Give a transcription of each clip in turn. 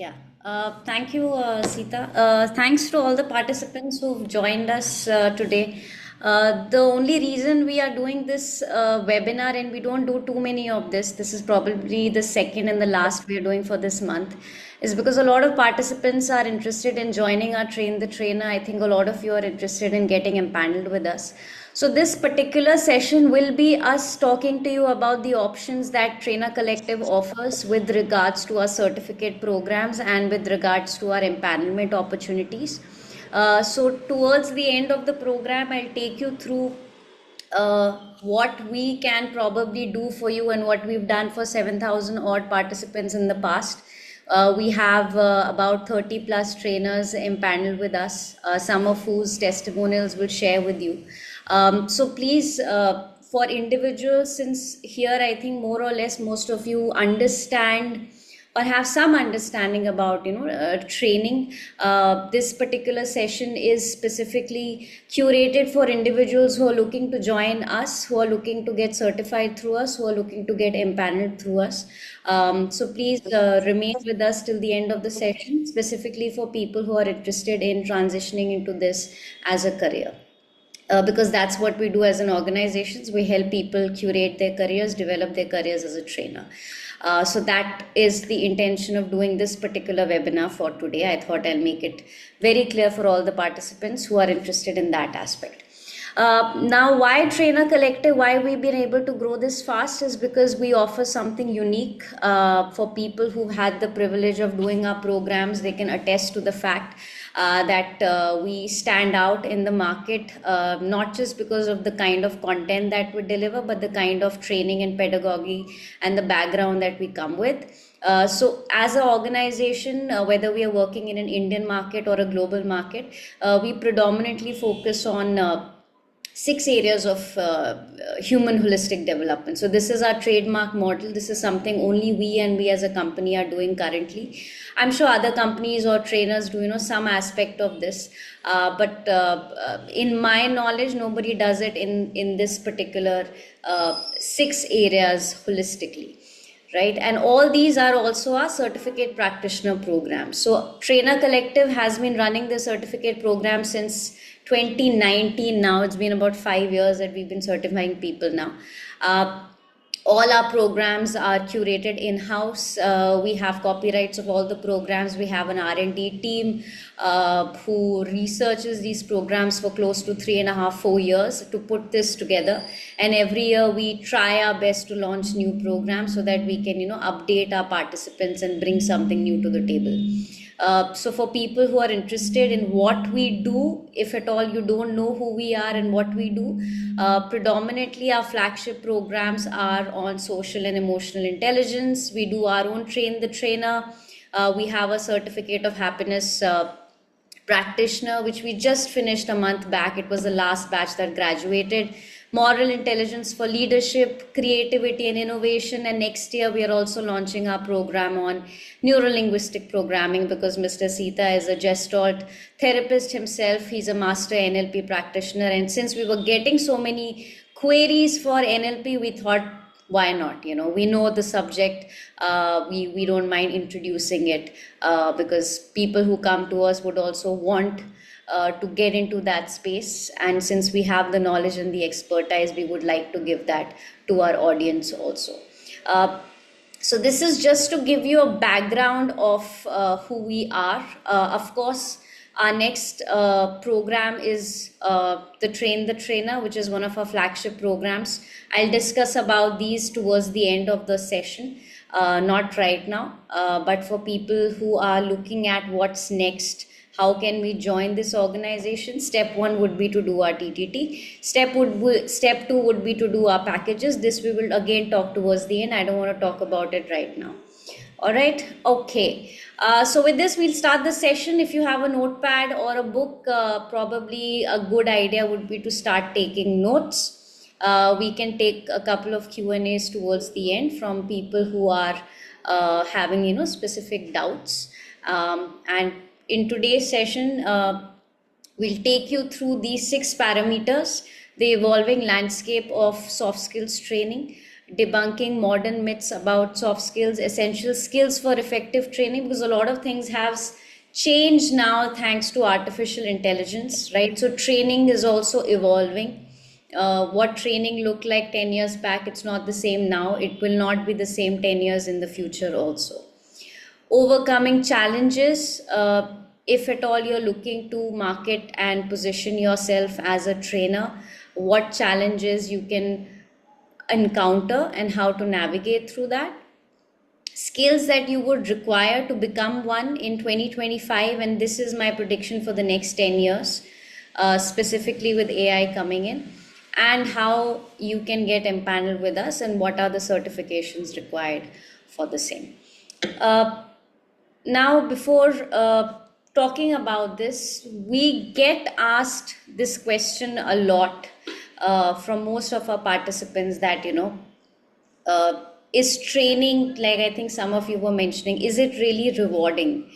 Yeah, thank you, Sita. Thanks to all the participants who've joined us today. The only reason we are doing this webinar, and we don't do too many of this is probably the second and the last we are doing for this month, is because a lot of participants are interested in joining our Train the Trainer. I think a lot of you are interested in getting empaneled with us. So, this particular session will be us talking to you about the options that Trainer Collective offers with regards to our certificate programs and with regards to our empanelment opportunities. So, towards the end of the program, I'll take you through what we can probably do for you and what we've done for 7,000 odd participants in the past. We have about 30 plus trainers empaneled with us, some of whose testimonials we'll share with you. So please, for individuals, since here I think more or less most of you understand or have some understanding about training, this particular session is specifically curated for individuals who are looking to join us, who are looking to get certified through us, who are looking to get empaneled through us. So please remain with us till the end of the session, specifically for people who are interested in transitioning into this as a career. Because that's what we do as an organization. We help people curate their careers, develop their careers as a trainer. So that is the intention of doing this particular webinar for today. I thought I'll make it very clear for all the participants who are interested in that aspect. Now, why Trainer Collective, why we've been able to grow this fast is because we offer something unique for people who've had the privilege of doing our programs. They can attest to the fact that we stand out in the market, not just because of the kind of content that we deliver, but the kind of training and pedagogy and the background that we come with. So as an organization, whether we are working in an Indian market or a global market, we predominantly focus on 6 areas of human holistic development. So this is our trademark model. This is something only we and we as a company are doing currently. I'm sure other companies or trainers do some aspect of this, but in my knowledge, nobody does it in this particular 6 areas holistically. Right, and all these are also our certificate practitioner programs. So Trainer Collective has been running the certificate program since 2019. Now it's been about 5 years that we've been certifying people now. All our programs are curated in-house. We have copyrights of all the programs. We have an R&D team who researches these programs for close to 3.5, 4 years to put this together. And every year we try our best to launch new programs so that we can, update our participants and bring something new to the table. So for people who are interested in what we do, if at all you don't know who we are and what we do, predominantly our flagship programs are on social and emotional intelligence. We do our own Train the Trainer. We have a certificate of happiness practitioner, which we just finished a month back. It was the last batch that graduated. Moral intelligence for leadership, creativity and innovation. And next year we are also launching our program on neuro-linguistic programming, because Mr. Sita is a Gestalt therapist himself. He's a master NLP practitioner. And since we were getting so many queries for NLP, we thought, why not? We know the subject. We don't mind introducing it because people who come to us would also want to get into that space, and since we have the knowledge and the expertise, we would like to give that to our audience also. So this is just to give you a background of who we are. Of course, our next program is the Train the Trainer, which is one of our flagship programs. I'll discuss about these towards the end of the session, not right now, but for people who are looking at what's next, how can we join this organization? Step 1 would be to do our TTT. Step 2 would be to do our packages. This we will again talk towards the end. I don't want to talk about it right now. All right. Okay. So with this, we'll start the session. If you have a notepad or a book, probably a good idea would be to start taking notes. We can take a couple of Q&As towards the end from people who are having specific doubts, and in today's session, we'll take you through these 6 parameters: the evolving landscape of soft skills training, debunking modern myths about soft skills, essential skills for effective training, because a lot of things have changed now thanks to artificial intelligence, right? So training is also evolving. What training looked like 10 years back, it's not the same now. It will not be the same 10 years in the future also. Overcoming challenges, if at all you're looking to market and position yourself as a trainer, what challenges you can encounter and how to navigate through that. Skills that you would require to become one in 2025, and this is my prediction for the next 10 years, specifically with AI coming in, and how you can get empaneled with us and what are the certifications required for the same. Now, before talking about this, we get asked this question a lot from most of our participants that, is training, like I think some of you were mentioning, is it really rewarding?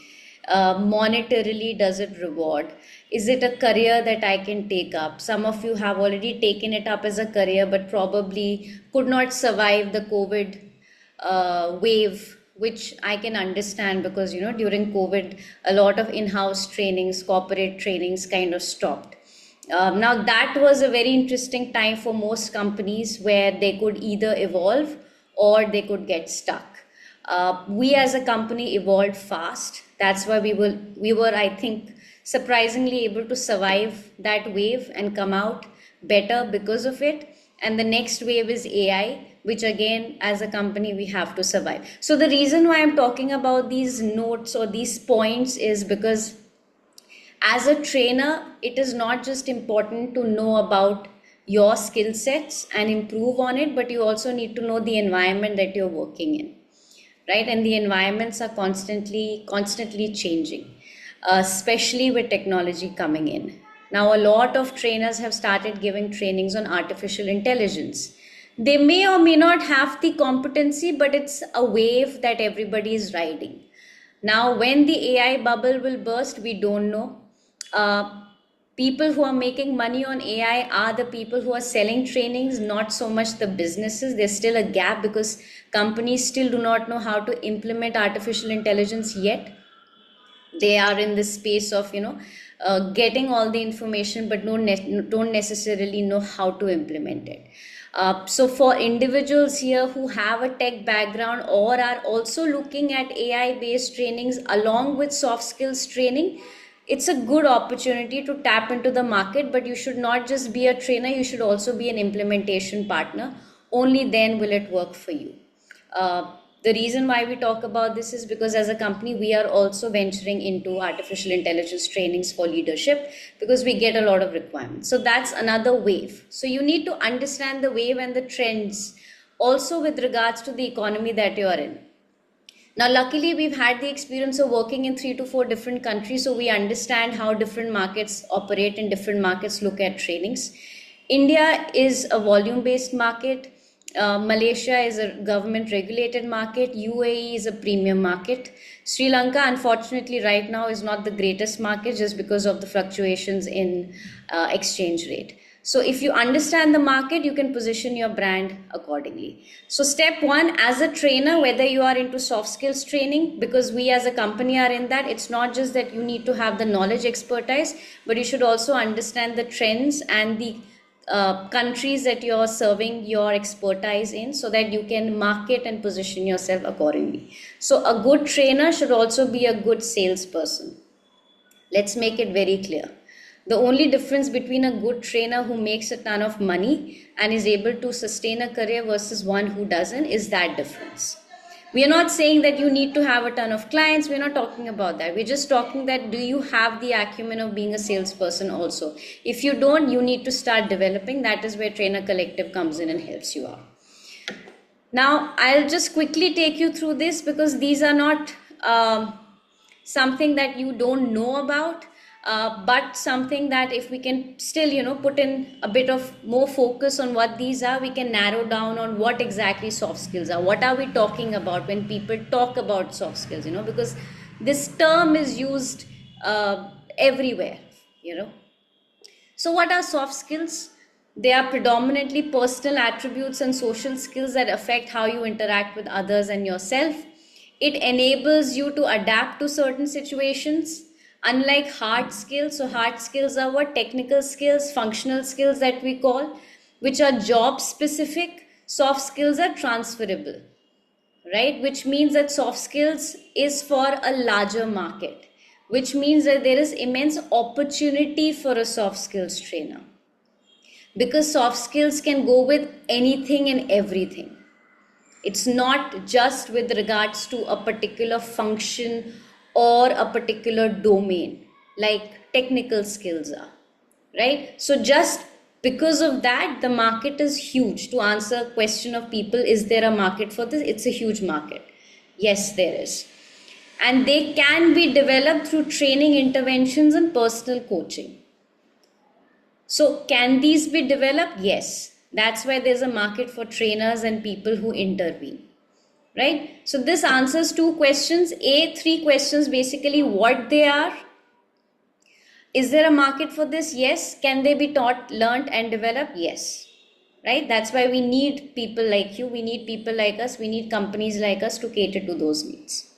Monetarily, does it reward? Is it a career that I can take up? Some of you have already taken it up as a career, but probably could not survive the COVID wave, which I can understand because, during COVID, a lot of in-house trainings, corporate trainings kind of stopped. Now, that was a very interesting time for most companies where they could either evolve or they could get stuck. We as a company evolved fast. That's why we were, I think, surprisingly able to survive that wave and come out better because of it. And the next wave is AI, which again, as a company, we have to survive. So the reason why I'm talking about these notes or these points is because as a trainer, it is not just important to know about your skill sets and improve on it, but you also need to know the environment that you're working in, right? And the environments are constantly changing, especially with technology coming in. Now, a lot of trainers have started giving trainings on artificial intelligence. They may or may not have the competency, but it's a wave that everybody is riding. Now, when the AI bubble will burst, we don't know. People who are making money on AI are the people who are selling trainings, not so much the businesses. There's still a gap because companies still do not know how to implement artificial intelligence yet. They are in this space of, getting all the information, but don't necessarily know how to implement it. So for individuals here who have a tech background or are also looking at AI-based trainings along with soft skills training, it's a good opportunity to tap into the market, but you should not just be a trainer, you should also be an implementation partner. Only then will it work for you. The reason why we talk about this is because as a company, we are also venturing into artificial intelligence trainings for leadership because we get a lot of requirements. So that's another wave. So you need to understand the wave and the trends also with regards to the economy that you are in. Now, luckily, we've had the experience of working in 3 to 4 different countries, so we understand how different markets operate and different markets look at trainings. India is a volume-based market. Malaysia is a government-regulated market. UAE is a premium market. Sri Lanka, unfortunately, right now is not the greatest market just because of the fluctuations in exchange rate. So if you understand the market, you can position your brand accordingly. So step one, as a trainer, whether you are into soft skills training, because we as a company are in that, it's not just that you need to have the knowledge expertise, but you should also understand the trends and the countries that you're serving your expertise in so that you can market and position yourself accordingly. So a good trainer should also be a good salesperson. Let's make it very clear. The only difference between a good trainer who makes a ton of money and is able to sustain a career versus one who doesn't is that difference. We are not saying that you need to have a ton of clients. We're not talking about that. We're just talking that do you have the acumen of being a salesperson also? If you don't, you need to start developing. That is where Trainer Collective comes in and helps you out. Now, I'll just quickly take you through this because these are not something that you don't know about. But something that if we can still, put in a bit of more focus on what these are, we can narrow down on what exactly soft skills are. What are we talking about when people talk about soft skills, because this term is used everywhere, So what are soft skills? They are predominantly personal attributes and social skills that affect how you interact with others and yourself. It enables you to adapt to certain situations, unlike hard skills. So, hard skills are what? Technical skills, functional skills that we call, which are job specific. Soft skills are transferable, right? Which means that soft skills is for a larger market, which means that there is immense opportunity for a soft skills trainer, because soft skills can go with anything and everything. It's not just with regards to a particular function or a particular domain like technical skills are, right? So just because of that, the market is huge. To answer a question of people, is there a market for this? It's a huge market. Yes, there is. And they can be developed through training interventions and personal coaching. So can these be developed? Yes. That's why there's a market for trainers and people who intervene. Right? So this answers two questions. Three questions basically: what they are. Is there a market for this? Yes. Can they be taught, learned, and developed? Yes. Right? That's why we need people like you. We need people like us. We need companies like us to cater to those needs.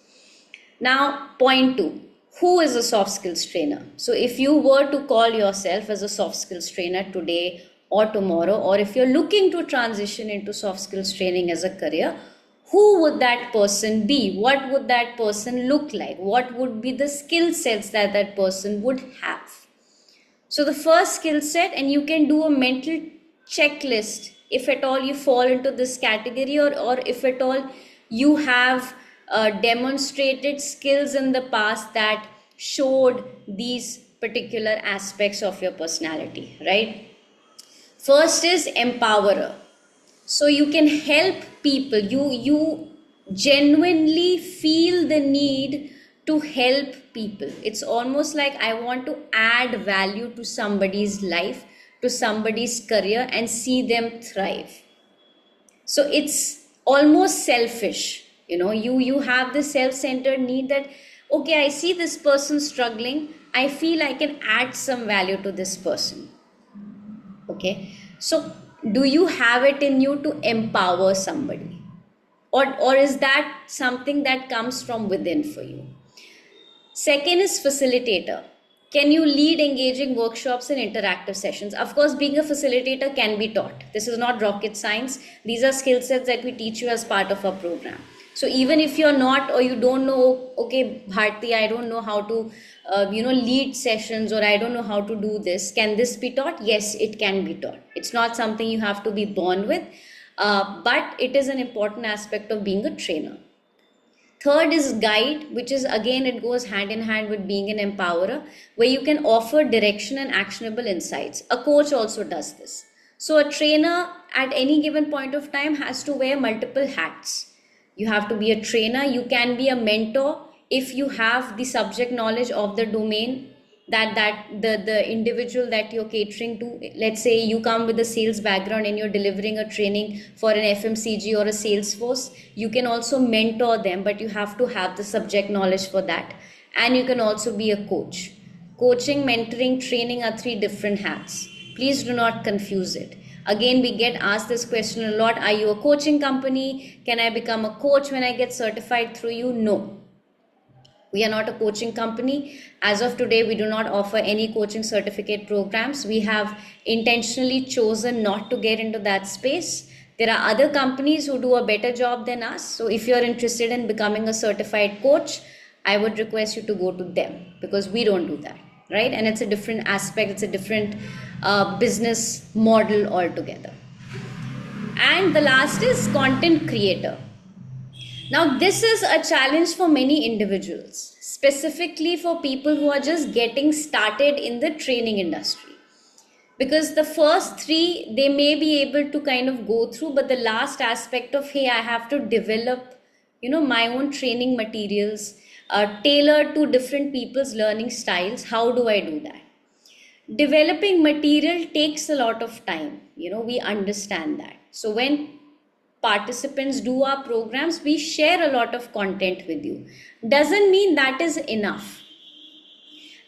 Now, point two. Who is a soft skills trainer? So if you were to call yourself as a soft skills trainer today or tomorrow, or if you're looking to transition into soft skills training as a career, who would that person be? What would that person look like? What would be the skill sets that that person would have? So the first skill set, and you can do a mental checklist if at all you fall into this category, or if at all you have demonstrated skills in the past that showed these particular aspects of your personality, right? First is empowerer. So you can help people. You genuinely feel the need to help people. It's almost like I want to add value to somebody's life, to somebody's career, and see them thrive. So it's almost selfish. You have the self-centered need that, okay, I see this person struggling, I feel I can add some value to this person. Okay, so do you have it in you to empower somebody, or is that something that comes from within for you? Second is facilitator. Can you lead engaging workshops and interactive sessions? Of course, being a facilitator can be taught. This is not rocket science. These are skill sets that we teach you as part of our program. So even if you're not, or you don't know, okay, Bharti, I don't know how to, lead sessions, or I don't know how to do this. Can this be taught? Yes, it can be taught. It's not something you have to be born with, but it is an important aspect of being a trainer. Third is guide, which is again, it goes hand in hand with being an empowerer, where you can offer direction and actionable insights. A coach also does this. So a trainer at any given point of time has to wear multiple hats. You have to be a trainer. You can be a mentor if you have the subject knowledge of the domain that the individual that you're catering to. Let's say you come with a sales background and you're delivering a training for an FMCG or a Salesforce. You can also mentor them, but you have to have the subject knowledge for that. And you can also be a coach. Coaching, mentoring, training are three different hats. Please do not confuse it. Again, we get asked this question a lot. Are you a coaching company? Can I become a coach when I get certified through you? No. We are not a coaching company. As of today, we do not offer any coaching certificate programs. We have intentionally chosen not to get into that space. There are other companies who do a better job than us. So if you're interested in becoming a certified coach, I would request you to go to them, because we don't do that, right? And it's a different aspect. It's a different business model altogether. And the last is content creator. Now, this is a challenge for many individuals, specifically for people who are just getting started in the training industry. Because the first three, they may be able to kind of go through, but the last aspect of, hey, I have to develop, my own training materials, tailored to different people's learning styles. How do I do that? Developing material takes a lot of time. We understand that. So when participants do our programs, we share a lot of content with you. Doesn't mean that is enough.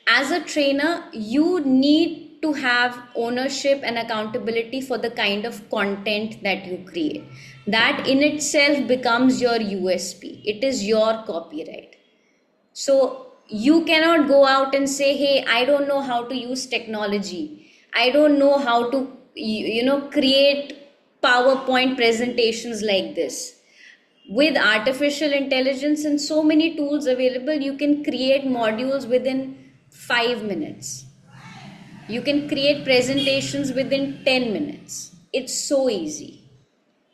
As a trainer, you need to have ownership and accountability for the kind of content that you create. That in itself becomes your USP. It is your copyright. So you cannot go out and say, hey, I don't know how to use technology. I don't know how to, create PowerPoint presentations like this. With artificial intelligence and so many tools available, you can create modules within 5 minutes. You can create presentations within 10 minutes. It's so easy.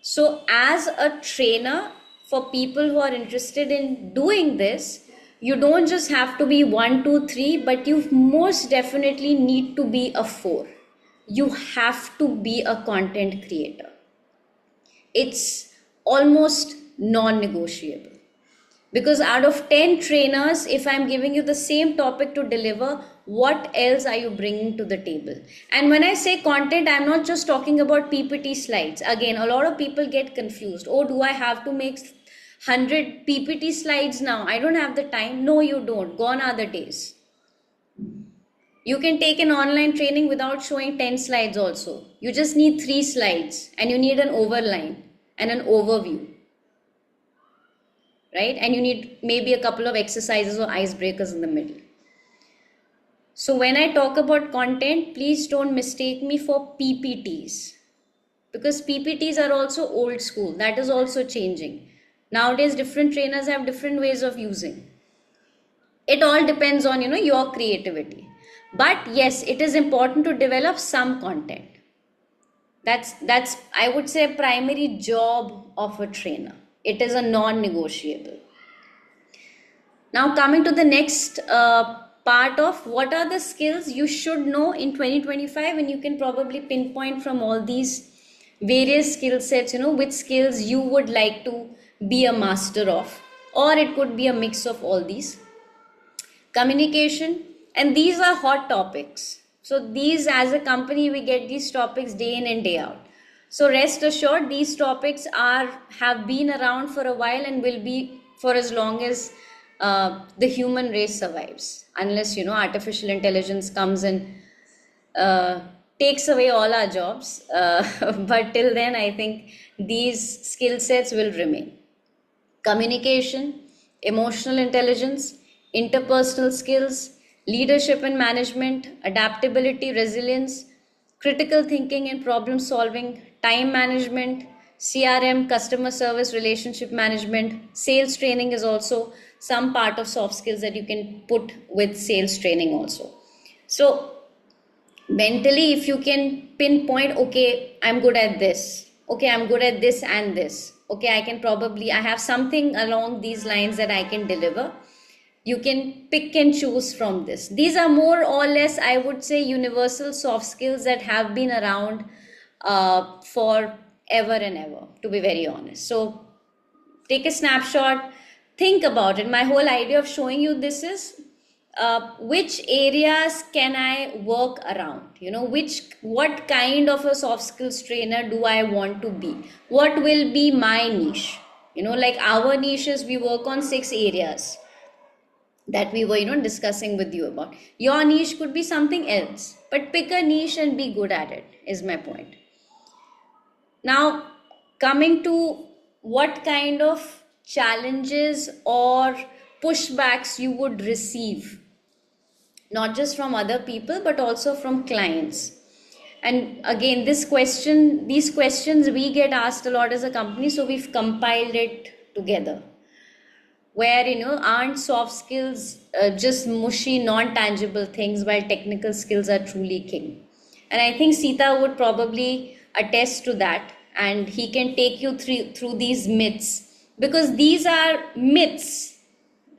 So, as a trainer, for people who are interested in doing this, you don't just have to be 1, 2, 3, but you most definitely need to be a 4. You have to be a content creator. It's almost non negotiable. Because out of 10 trainers, if I'm giving you the same topic to deliver, what else are you bringing to the table? And when I say content, I'm not just talking about PPT slides. Again, a lot of people get confused. Oh, do I have to make 100 PPT slides now? I don't have the time. No, you don't. Gone are the days. You can take an online training without showing 10 slides also. You just need 3 slides and you need an overline and an overview. Right? And you need maybe a couple of exercises or icebreakers in the middle. So when I talk about content, please don't mistake me for PPTs, because PPTs are also old school. That is also changing. Nowadays, different trainers have different ways of using. It all depends on, your creativity. But yes, it is important to develop some content. That's I would say a primary job of a trainer. It is a non-negotiable. Now coming to the next part of what are the skills you should know in 2025, and you can probably pinpoint from all these various skill sets, which skills you would like to be a master of, or it could be a mix of all these. Communication, and these are hot topics. So these, as a company, we get these topics day in and day out. So rest assured, these topics have been around for a while and will be for as long as the human race survives, unless artificial intelligence comes and takes away all our jobs. But till then, I think these skill sets will remain. Communication, emotional intelligence, interpersonal skills, leadership and management, adaptability, resilience, critical thinking and problem solving, time management, CRM, customer service, relationship management. Sales training is also some part of soft skills that you can put with sales training also. So mentally, if you can pinpoint, okay, I'm good at this, okay, I'm good at this and this, okay, I have something along these lines that I can deliver, you can pick and choose from this. These are more or less, I would say, universal soft skills that have been around for ever and ever, to be very honest. So take a snapshot, think about it. My whole idea of showing you this is which areas can I work around? What kind of a soft skills trainer do I want to be? What will be my niche? Like our niches, we work on 6 areas that we were discussing with you about. Your niche could be something else, but pick a niche and be good at it, is my point. Now coming to what kind of challenges or pushbacks you would receive, not just from other people but also from clients. And again, these questions we get asked a lot as a company, so we've compiled it together, where aren't soft skills just mushy non-tangible things, while technical skills are truly king. And I think Sita would probably attest to that, and he can take you through these myths, because these are myths,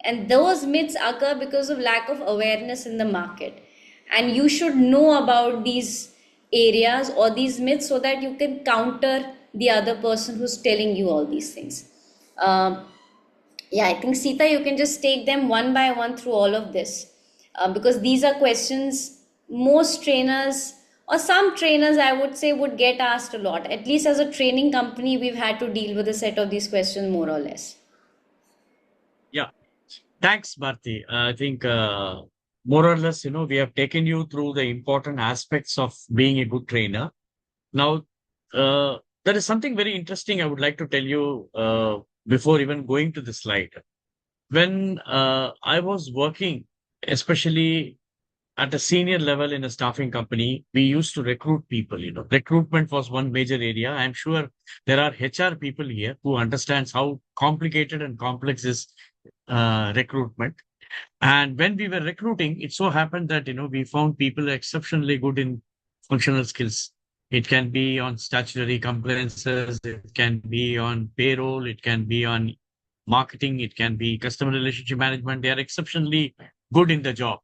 and those myths occur because of lack of awareness in the market. And you should know about these areas or these myths so that you can counter the other person who's telling you all these things. Yeah, I think Sita, you can just take them one by one through all of this, because these are questions most trainers, or some trainers I would say, would get asked a lot. At least as a training company, we've had to deal with a set of these questions more or less. Yeah. Thanks, Bharti. I think more or less, we have taken you through the important aspects of being a good trainer. Now, there is something very interesting I would like to tell you before even going to the slide. When I was working, especially at a senior level in a staffing company, we used to recruit people. Recruitment was one major area. I'm sure there are HR people here who understands how complicated and complex is recruitment. And when we were recruiting, it so happened that, we found people exceptionally good in functional skills. It can be on statutory compliances, it can be on payroll, it can be on marketing, it can be customer relationship management. They are exceptionally good in the job.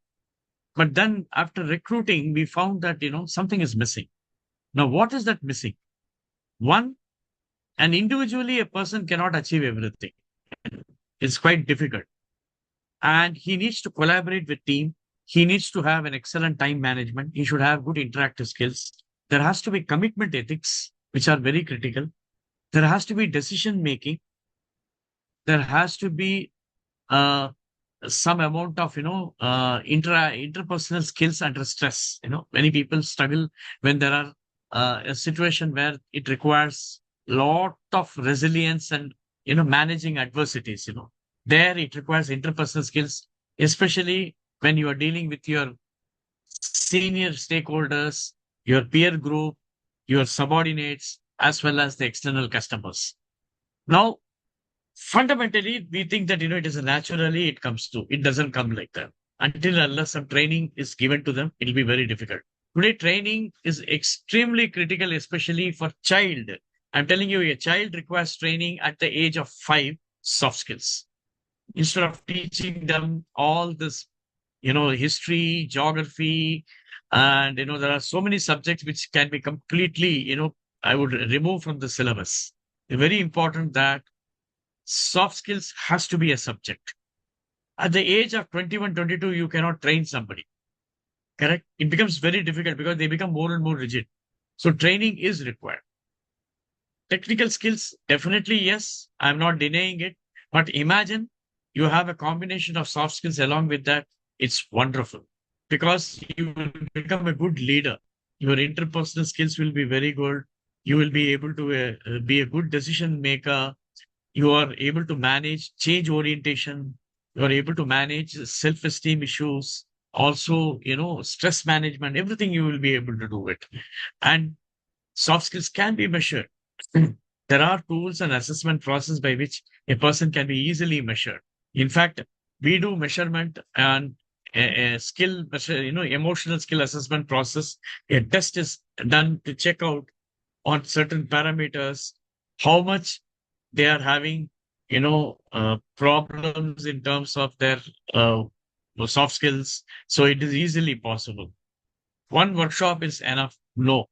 But then after recruiting, we found that, something is missing. Now, what is that missing? One, and individually, a person cannot achieve everything. It's quite difficult. And he needs to collaborate with team. He needs to have an excellent time management. He should have good interactive skills. There has to be commitment ethics, which are very critical. There has to be decision making. There has to be uh, some amount of interpersonal skills under stress. Many people struggle when there are a situation where it requires lot of resilience and managing adversities. There it requires interpersonal skills, especially when you are dealing with your senior stakeholders, your peer group, your subordinates, as well as the external customers. Now, fundamentally, we think that, it is naturally it comes to, it doesn't come like that. Until unless some training is given to them, it'll be very difficult. Today, training is extremely critical, especially for child. I'm telling you, a child requires training at the age of 5, soft skills. Instead of teaching them all this, history, geography, and, there are so many subjects which can be completely, I would remove from the syllabus. It's very important that soft skills has to be a subject. At the age of 21, 22, you cannot train somebody. Correct? It becomes very difficult because they become more and more rigid. So training is required. Technical skills, definitely yes. I'm not denying it. But imagine you have a combination of soft skills along with that. It's wonderful because you will become a good leader. Your interpersonal skills will be very good. You will be able to be a good decision maker. You are able to manage change orientation. You are able to manage self-esteem issues. Also, stress management, everything you will be able to do it. And soft skills can be measured. There are tools and assessment process by which a person can be easily measured. In fact, we do measurement and a skill, emotional skill assessment process. A test is done to check out on certain parameters how much they are having, problems in terms of their soft skills. So it is easily possible. One workshop is enough. No,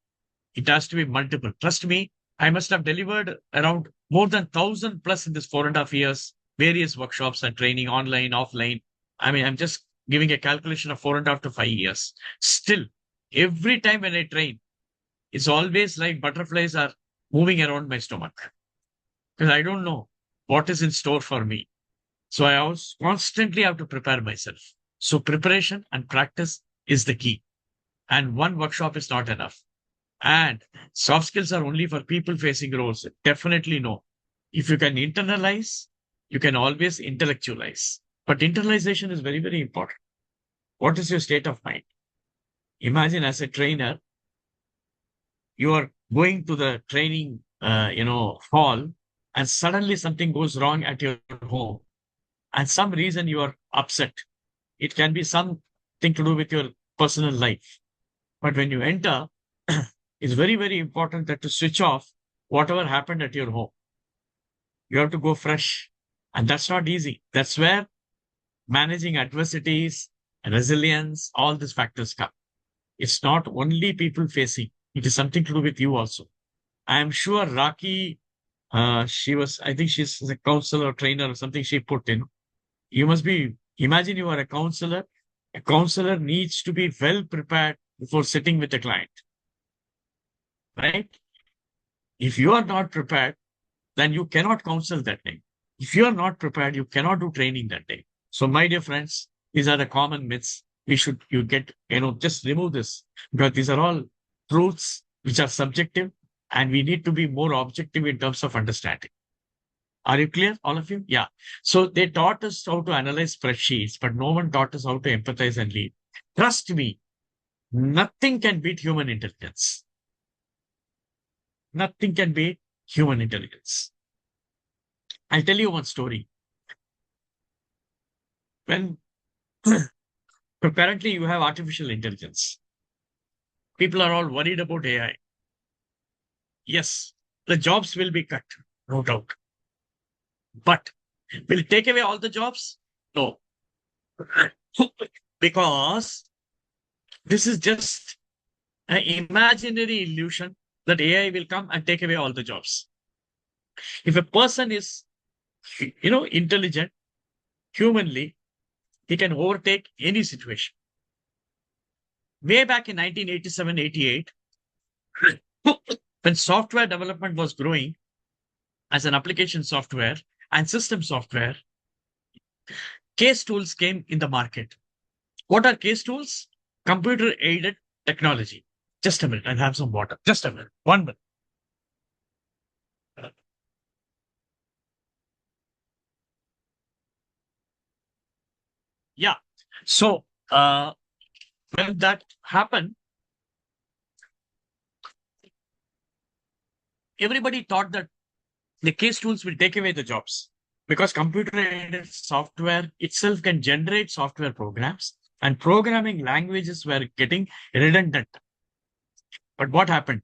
it has to be multiple. Trust me, I must have delivered around more than 1,000 plus in this 4.5 years, various workshops and training online, offline. I mean, I'm just giving a calculation of 4.5 to 5 years. Still, every time when I train, it's always like butterflies are moving around my stomach because I don't know what is in store for me. So I always constantly have to prepare myself. So preparation and practice is the key. And one workshop is not enough. And soft skills are only for people facing roles. Definitely no. If you can internalize, you can always intellectualize. But internalization is very, very important. What is your state of mind? Imagine as a trainer, you are going to the training, hall, and suddenly something goes wrong at your home, and some reason you are upset. It can be something to do with your personal life. But when you enter, it's very, very important that to switch off whatever happened at your home. You have to go fresh. And that's not easy. That's where managing adversities, resilience, all these factors come. It's not only people facing, it is something to do with you also. I am sure Raki, I think she's a counselor or trainer or something she put in. You must be, imagine you are a counselor. A counselor needs to be well prepared before sitting with a client, right? If you are not prepared, then you cannot counsel that day. If you are not prepared, you cannot do training that day. So, my dear friends, these are the common myths. just remove this, because these are all truths which are subjective, and we need to be more objective in terms of understanding. Are you clear, all of you? Yeah. So they taught us how to analyze spreadsheets, but no one taught us how to empathize and lead. Trust me, nothing can beat human intelligence. Nothing can beat human intelligence. I'll tell you one story. When currently you have artificial intelligence, people are all worried about AI. Yes, the jobs will be cut, no doubt. But will it take away all the jobs? No. Because this is just an imaginary illusion that AI will come and take away all the jobs. If a person is, intelligent, humanly, he can overtake any situation. Way back in 1987, 88, when software development was growing as an application software and system software, case tools came in the market. What are case tools? Computer aided technology. Just a minute, I'll have some water. Just a minute. 1 minute. Yeah. So when that happened, everybody thought that the case tools will take away the jobs, because computer aided software itself can generate software programs, and programming languages were getting redundant. But what happened?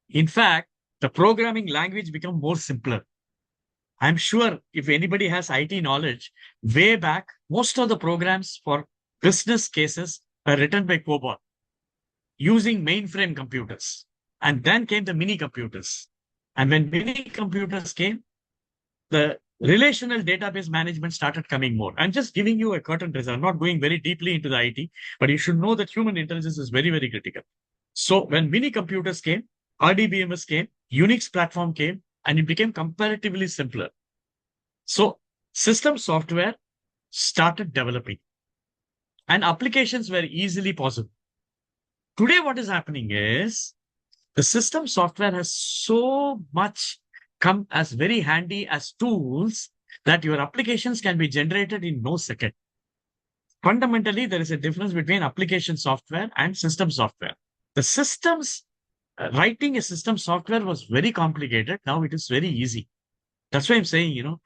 In fact, the programming language became more simpler. I'm sure if anybody has IT knowledge, way back, most of the programs for business cases were written by COBOL using mainframe computers. And then came the mini computers. And when mini computers came, the relational database management started coming more. I'm just giving you a curtain raiser. I'm not going very deeply into the IT, but you should know that human intelligence is very, very critical. So when mini computers came, RDBMS came, Unix platform came, and it became comparatively simpler. So system software started developing and applications were easily possible. Today, what is happening is the system software has so much come as very handy as tools that your applications can be generated in no second. Fundamentally, there is a difference between application software and system software. The systems, writing a system software was very complicated. Now it is very easy. That's why I'm saying,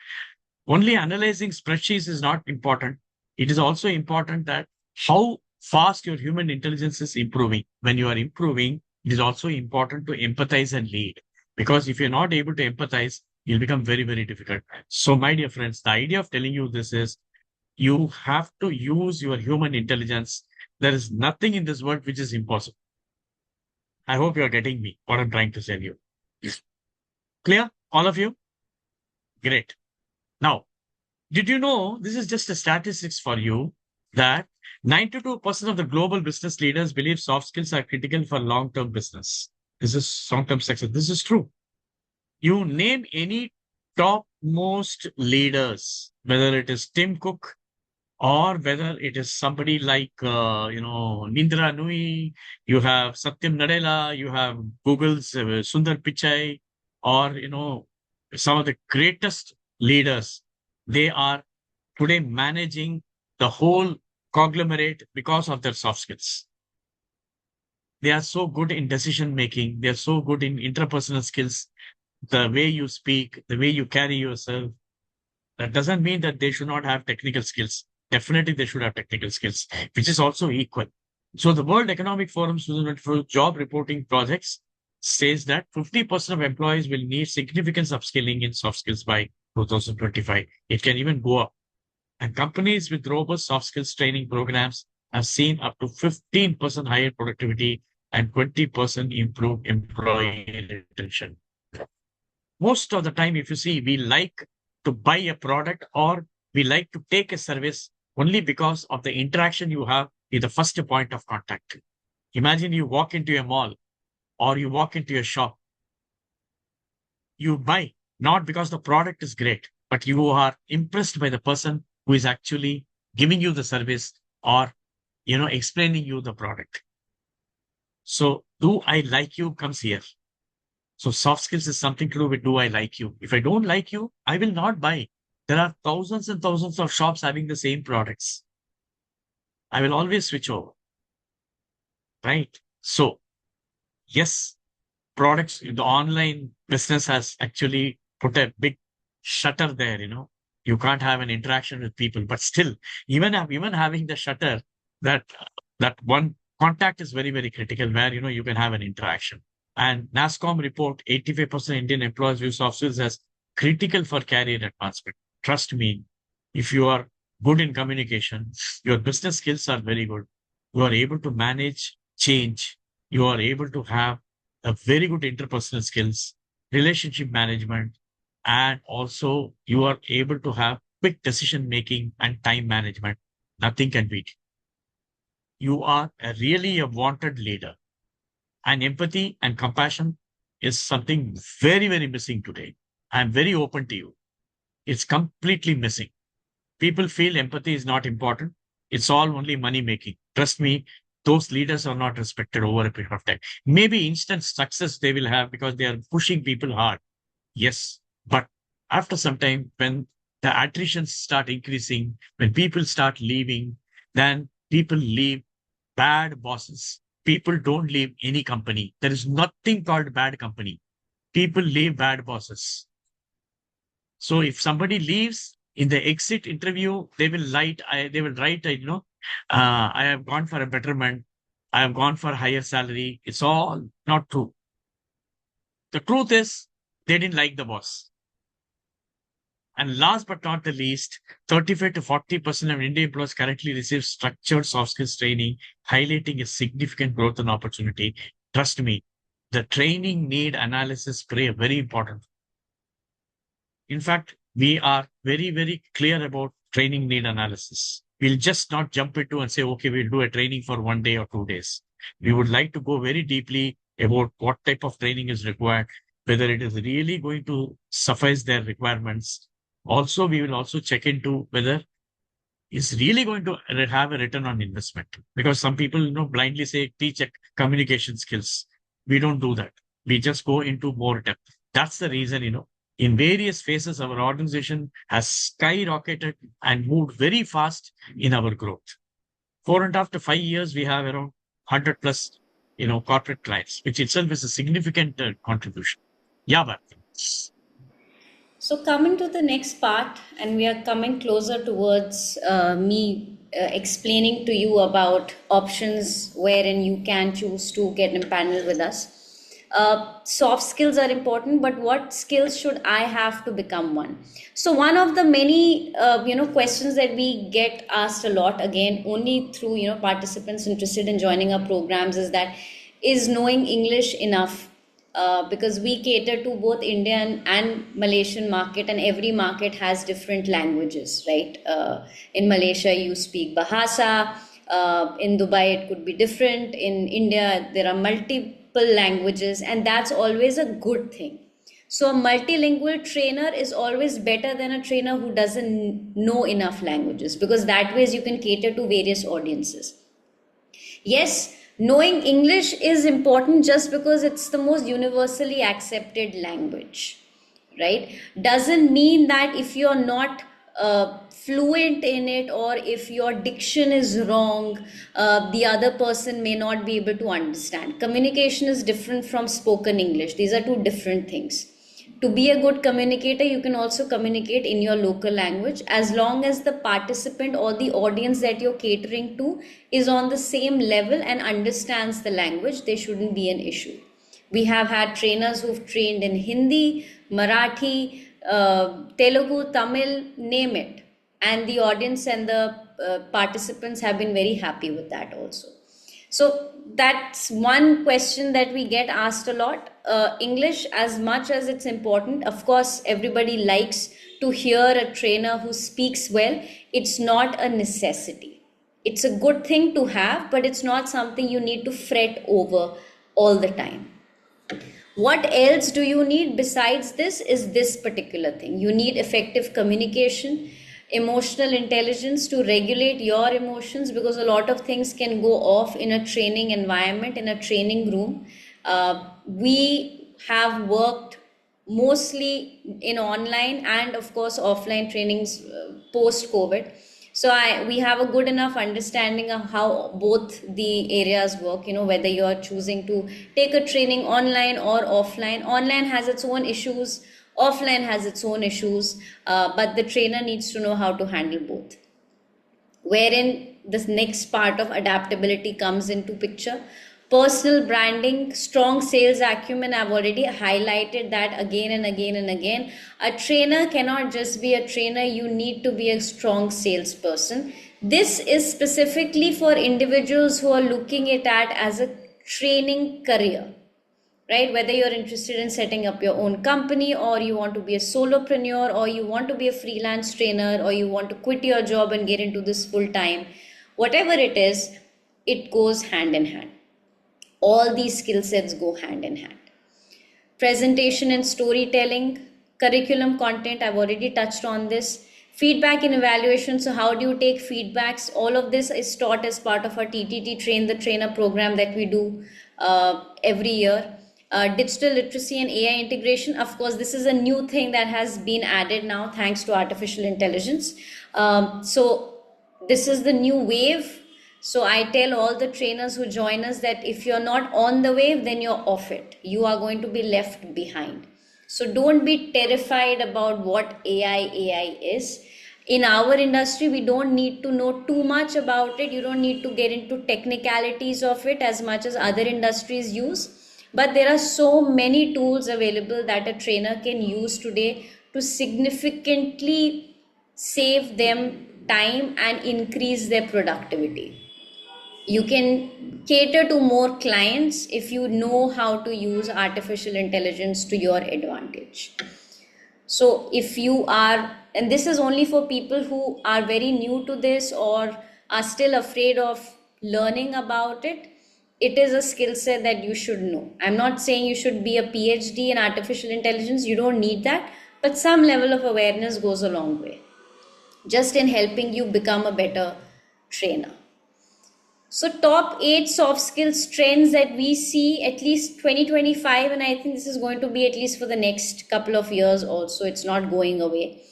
only analyzing spreadsheets is not important. It is also important that how fast your human intelligence is improving. When you are improving, it is also important to empathize and lead. Because if you're not able to empathize, you'll become very, very difficult. So, my dear friends, the idea of telling you this is you have to use your human intelligence. There is nothing in this world which is impossible. I hope you're getting me, what I'm trying to tell you. Clear? All of you? Great. Now, did you know, this is just a statistics for you, that 92% of the global business leaders believe soft skills are critical for long-term business. This is long-term success. This is true. You name any top-most leaders, whether it is Tim Cook or whether it is somebody like, Nindra Nui, you have Satyam Nadella, you have Google's Sundar Pichai, or, some of the greatest leaders. They are today managing the whole conglomerate because of their soft skills. They are so good in decision making. They are so good in interpersonal skills, the way you speak, the way you carry yourself. That doesn't mean that they should not have technical skills. Definitely they should have technical skills, which is also equal. So the World Economic Forum's job reporting projects says that 50% of employees will need significant upskilling in soft skills by 2025. It can even go up. And companies with robust soft skills training programs have seen up to 15% higher productivity and 20% improved employee retention. Most of the time, if you see, we like to buy a product or we like to take a service only because of the interaction you have with the first point of contact. Imagine you walk into a mall or you walk into a shop. You buy not because the product is great, but you are impressed by the person who is actually giving you the service or explaining you the product. So do I like you comes here. So soft skills is something to do with do I like you? If I don't like you, I will not buy. There are thousands and thousands of shops having the same products. I will always switch over, right? So yes, products, the online business has actually put a big shutter there, You can't have an interaction with people, but still, even having the shutter, that that one contact is very, very critical where you can have an interaction. And NASSCOM report 85% Indian employees view soft skills as critical for career advancement. Trust me, if you are good in communication, your business skills are very good. You are able to manage change. You are able to have a very good interpersonal skills, relationship management, and also you are able to have quick decision making and time management. Nothing can beat you. You are really a wanted leader. And empathy and compassion is something very, very missing today. I'm very open to you. It's completely missing. People feel empathy is not important. It's all only money making. Trust me, those leaders are not respected over a period of time. Maybe instant success they will have because they are pushing people hard. Yes. But after some time, when the attrition start increasing, when people start leaving, then people leave bad bosses. People don't leave any company. There is nothing called bad company. People leave bad bosses. So if somebody leaves in the exit interview, they will write, I have gone for a betterment. I have gone for higher salary. It's all not true. The truth is they didn't like the boss. And last but not the least, 35 to 40% of Indian employees currently receive structured soft skills training, highlighting a significant growth and opportunity. Trust me, the training need analysis play a very important. In fact, we are very, very clear about training need analysis. We'll just not jump into and say, okay, we'll do a training for 1 day or 2 days. We would like to go very deeply about what type of training is required, whether it is really going to suffice their requirements. Also, we will also check into whether it's really going to have a return on investment. Because some people, blindly say, teach communication skills. We don't do that. We just go into more depth. That's the reason, in various phases, our organization has skyrocketed and moved very fast in our growth. 4.5 to 5 years, we have around 100 plus, corporate clients, which itself is a significant contribution. Yeah, but. So, coming to the next part, and we are coming closer towards me explaining to you about options wherein you can choose to get empaneled with us. Soft skills are important, but what skills should I have to become one? So, one of the many questions that we get asked a lot, again, only through participants interested in joining our programs, is knowing English enough? Because we cater to both Indian and Malaysian market, and every market has different languages, right? In Malaysia, you speak Bahasa. In Dubai, it could be different. In India, there are multiple languages, and that's always a good thing. So, a multilingual trainer is always better than a trainer who doesn't know enough languages, because that ways you can cater to various audiences. Yes, knowing English is important just because it's the most universally accepted language, right? Doesn't mean that if you're not fluent in it, or if your diction is wrong, the other person may not be able to understand. Communication is different from spoken English. These are two different things. To be a good communicator, you can also communicate in your local language, as long as the participant or the audience that you're catering to is on the same level and understands the language. There shouldn't be an issue. We have had trainers who've trained in Hindi, Marathi, Telugu, Tamil, name it. And the audience and the participants have been very happy with that also. So that's one question that we get asked a lot. English, as much as it's important, of course, everybody likes to hear a trainer who speaks well. It's not a necessity. It's a good thing to have, but it's not something you need to fret over all the time. What else do you need besides this is this particular thing. You need effective communication. emotional intelligence to regulate your emotions, because a lot of things can go off in a training environment, in a training room. We have worked mostly in online and of course offline trainings post COVID. So we have a good enough understanding of how both the areas work, whether you are choosing to take a training online or offline. Online has its own issues, offline has its own issues, but the trainer needs to know how to handle both. Wherein this next part of adaptability comes into picture. Personal branding, strong sales acumen, I've already highlighted that again and again and again. A trainer cannot just be a trainer, you need to be a strong salesperson. This is specifically for individuals who are looking at it as a training career, right? Whether you're interested in setting up your own company, or you want to be a solopreneur, or you want to be a freelance trainer, or you want to quit your job and get into this full time, whatever it is, it goes hand in hand. All these skill sets go hand in hand. Presentation and storytelling, curriculum content, I've already touched on this. Feedback and evaluation, so how do you take feedbacks? All of this is taught as part of our TTT Train the Trainer program that we do every year. Digital literacy and AI integration, of course, this is a new thing that has been added now thanks to artificial intelligence. So this is the new wave. So I tell all the trainers who join us that if you're not on the wave, then you're off it. You are going to be left behind. So don't be terrified about what AI is. In our industry, we don't need to know too much about it. You don't need to get into technicalities of it as much as other industries use. But there are so many tools available that a trainer can use today to significantly save them time and increase their productivity. You can cater to more clients if you know how to use artificial intelligence to your advantage. So if you are, and this is only for people who are very new to this or are still afraid of learning about it, it is a skill set that you should know. I'm not saying you should be a PhD in artificial intelligence, you don't need that, but some level of awareness goes a long way, just in helping you become a better trainer. So top 8 soft skills trends that we see at least 2025, and I think this is going to be at least for the next couple of years also, it's not going away.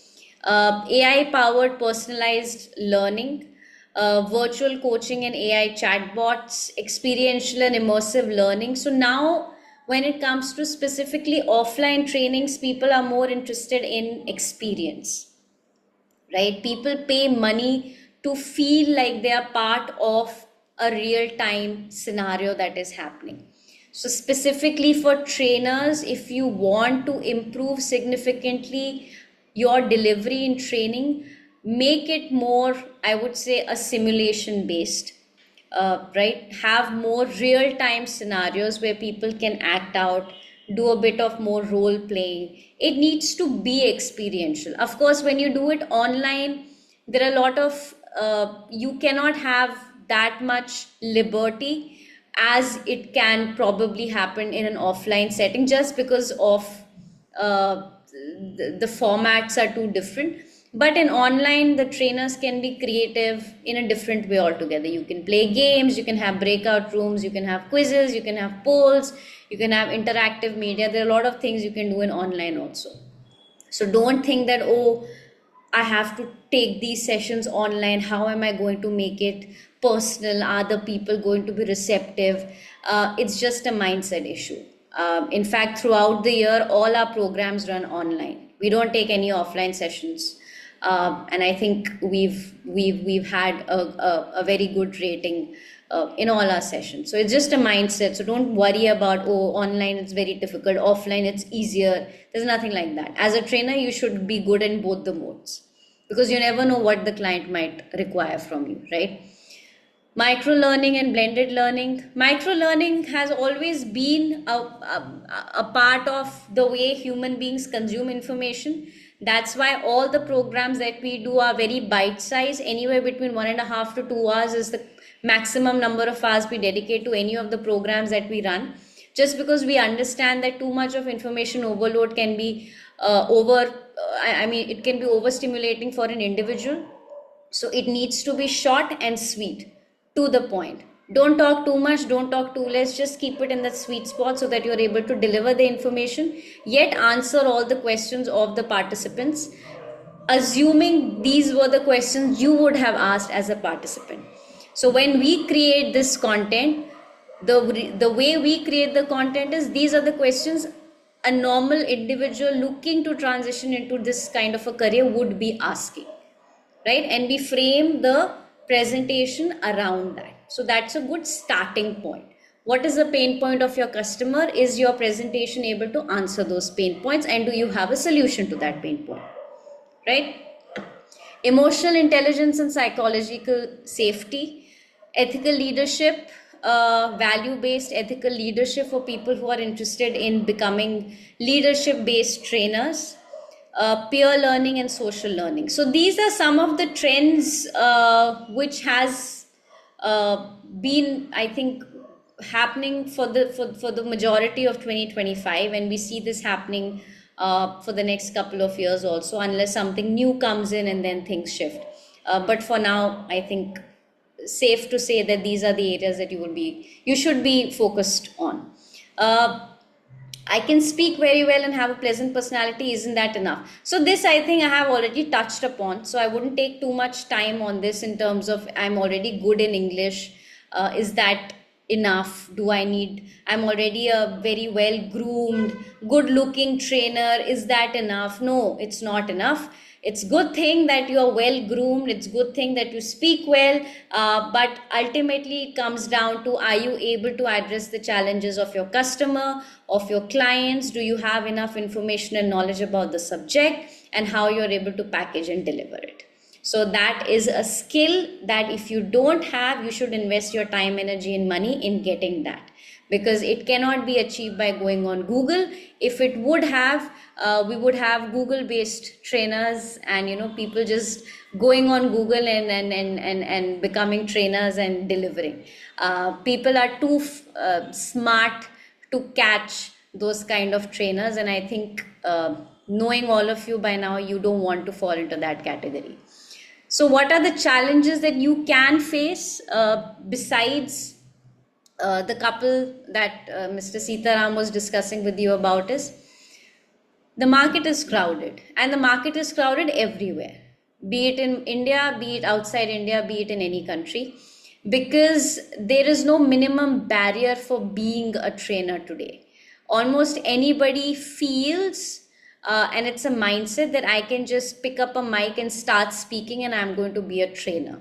AI powered personalized learning, virtual coaching and AI chatbots, experiential and immersive learning. So now when it comes to specifically offline trainings, people are more interested in experience, right? People pay money to feel like they are part of a real time scenario that is happening. So specifically for trainers, if you want to improve significantly your delivery in training, make it more, I would say, a simulation based, right? Have more real time scenarios where people can act out, do a bit of more role playing. It needs to be experiential. Of course, when you do it online, there are a lot of, you cannot have that much liberty as it can probably happen in an offline setting, just because of the formats are too different. But in online, the trainers can be creative in a different way altogether. You can play games, you can have breakout rooms, you can have quizzes, you can have polls, you can have interactive media. There are a lot of things you can do in online also. So don't think that, oh, I have to take these sessions online. How am I going to make it personal? Are the people going to be receptive? It's just a mindset issue. In fact, throughout the year, all our programs run online. We don't take any offline sessions. And I think we've had a very good rating in all our sessions. So it's just a mindset. So don't worry about, oh, online it's very difficult, offline it's easier. There's nothing like that. As a trainer, you should be good in both the modes, because you never know what the client might require from you, right? Micro learning and blended learning. Micro learning has always been a part of the way human beings consume information. That's why all the programs that we do are very bite sized. Anywhere between 1.5 to 2 hours is the maximum number of hours we dedicate to any of the programs that we run, just because we understand that too much of information overload can be I mean, it can be overstimulating for an individual. So it needs to be short and sweet, to the point. Don't talk too much, don't talk too less, just keep it in that sweet spot so that you're able to deliver the information, yet answer all the questions of the participants, assuming these were the questions you would have asked as a participant. So when we create this content, the way we create the content is, these are the questions a normal individual looking to transition into this kind of a career would be asking, right? And we frame the presentation around that. So that's a good starting point. What is the pain point of your customer? Is your presentation able to answer those pain points, and do you have a solution to that pain point, right? Emotional intelligence and psychological safety, ethical leadership, value-based ethical leadership for people who are interested in becoming leadership-based trainers, peer learning and social learning. So these are some of the trends which has been, I think, happening for the majority of 2025, and we see this happening for the next couple of years also, unless something new comes in and then things shift. But for now, I think safe to say that these are the areas that you should be focused on. I can speak very well and have a pleasant personality. Isn't that enough? So this, I think, I have already touched upon. So I wouldn't take too much time on this in terms of I'm already good in English. Is that enough? I'm already a very well groomed, good looking trainer. Is that enough? No, it's not enough. It's good thing that you are well groomed. It's good thing that you speak well. But ultimately it comes down to, are you able to address the challenges of your customer, of your clients? Do you have enough information and knowledge about the subject, and how you're able to package and deliver it? So that is a skill that if you don't have, you should invest your time, energy and money in getting that, because it cannot be achieved by going on Google. If it would have, we would have Google based trainers, and people just going on Google and becoming trainers and delivering. People are too smart to catch those kind of trainers, and I think knowing all of you by now, you don't want to fall into that category. So what are the challenges that you can face besides the couple that Mr. Sitaram was discussing with you about? Is the market is crowded, and the market is crowded everywhere, be it in India, be it outside India, be it in any country, because there is no minimum barrier for being a trainer today. Almost anybody feels and it's a mindset that I can just pick up a mic and start speaking and I'm going to be a trainer,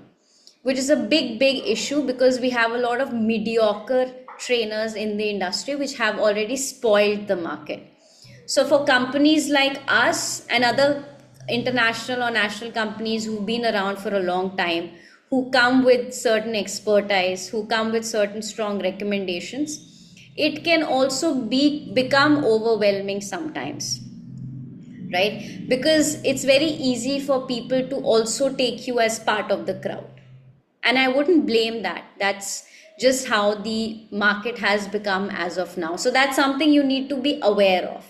which is a big issue, because we have a lot of mediocre trainers in the industry which have already spoiled the market. So for companies like us and other international or national companies who've been around for a long time, who come with certain expertise, who come with certain strong recommendations, it can also become overwhelming sometimes, right? Because it's very easy for people to also take you as part of the crowd. And I wouldn't blame that. That's just how the market has become as of now. So that's something you need to be aware of.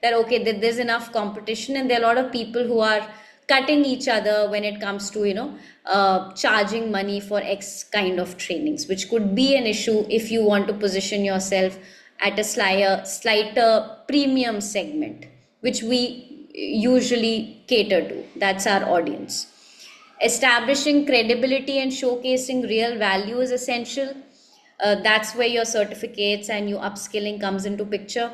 That, okay, that there's enough competition and there are a lot of people who are cutting each other when it comes to, charging money for X kind of trainings, which could be an issue if you want to position yourself at a slighter premium segment, which we usually cater to. That's our audience. Establishing credibility and showcasing real value is essential. That's where your certificates and your upskilling comes into picture.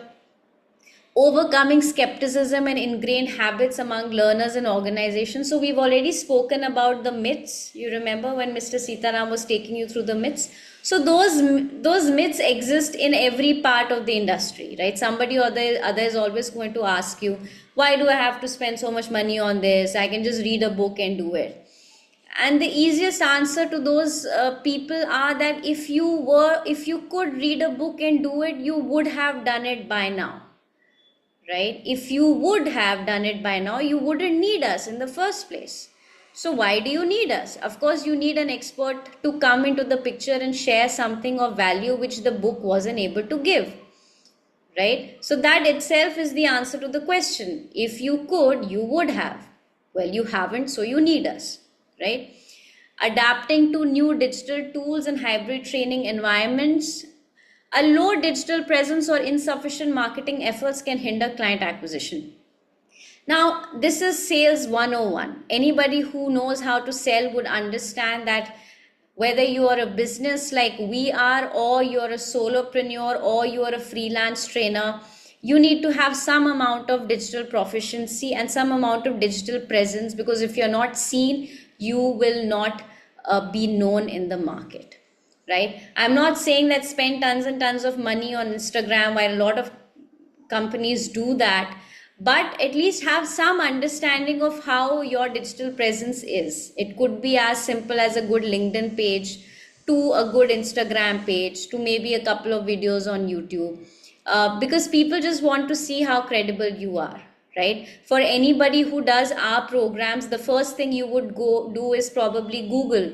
Overcoming skepticism and ingrained habits among learners and organizations. So we've already spoken about the myths. You remember when Mr. Sitaram was taking you through the myths. So those myths exist in every part of the industry, right? Somebody or the other is always going to ask you, why do I have to spend so much money on this? I can just read a book and do it. And the easiest answer to those people are that if you could read a book and do it, you would have done it by now, right? If you would have done it by now, you wouldn't need us in the first place. So why do you need us? Of course, you need an expert to come into the picture and share something of value which the book wasn't able to give, right? So that itself is the answer to the question. If you could, you would have. Well, you haven't, so you need us, right? Adapting to new digital tools and hybrid training environments. A low digital presence or insufficient marketing efforts can hinder client acquisition. Now, this is sales 101. Anybody who knows how to sell would understand that whether you are a business like we are, or you're a solopreneur, or you are a freelance trainer, you need to have some amount of digital proficiency and some amount of digital presence, because if you're not seen, you will not be known in the market, right? I'm not saying that spend tons and tons of money on Instagram, while a lot of companies do that, but at least have some understanding of how your digital presence is. It could be as simple as a good LinkedIn page, to a good Instagram page, to maybe a couple of videos on YouTube, because people just want to see how credible you are, right? For anybody who does our programs, the first thing you would go do is probably Google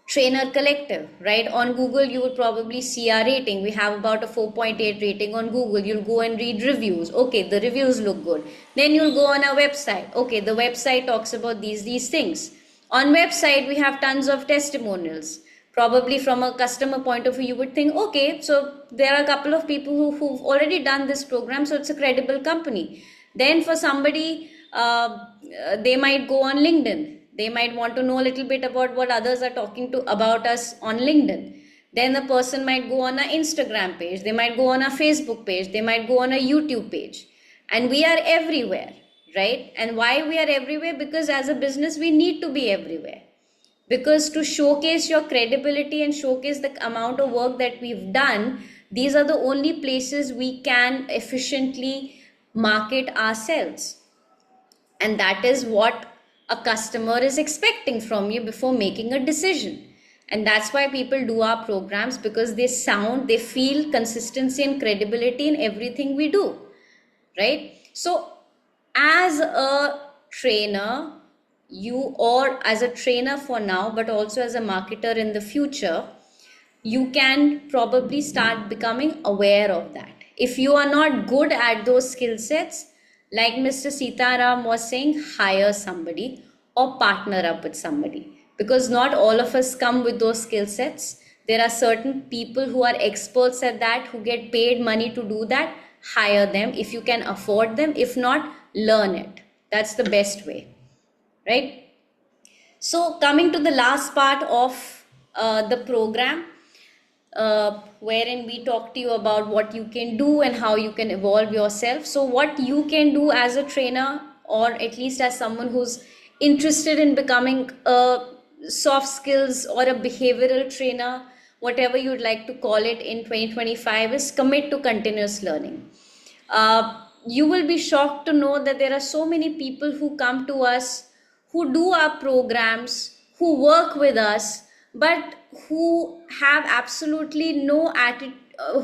Trainer Collective, right? On Google, you would probably see our rating. We have about a 4.8 rating on Google. You'll go and read reviews. Okay, the reviews look good. Then you'll go on our website. Okay, the website talks about these things. On website, we have tons of testimonials. Probably from a customer point of view, you would think, okay, so there are a couple of people who've already done this program, so it's a credible company. Then for somebody, they might go on LinkedIn. They might want to know a little bit about what others are talking to about us on LinkedIn. Then the person might go on our Instagram page. They might go on our Facebook page. They might go on a YouTube page. And we are everywhere, right? And why we are everywhere? Because as a business, we need to be everywhere. Because to showcase your credibility and showcase the amount of work that we've done, these are the only places we can efficiently market ourselves. And that is what a customer is expecting from you before making a decision. And that's why people do our programs, because they feel consistency and credibility in everything we do, right? So as a trainer, or as a trainer for now, but also as a marketer in the future, you can probably start becoming aware of that. If you are not good at those skill sets, like Mr. Sitaram was saying, hire somebody or partner up with somebody, because not all of us come with those skill sets. There are certain people who are experts at that, who get paid money to do that. Hire them if you can afford them. If not, learn it. That's the best way, right? So coming to the last part of the program, wherein we talk to you about what you can do and how you can evolve yourself. So what you can do as a trainer, or at least as someone who's interested in becoming a soft skills or a behavioral trainer, whatever you'd like to call it, in 2025, is commit to continuous learning. You will be shocked to know that there are so many people who come to us, who do our programs, who work with us, but who have absolutely no attitude,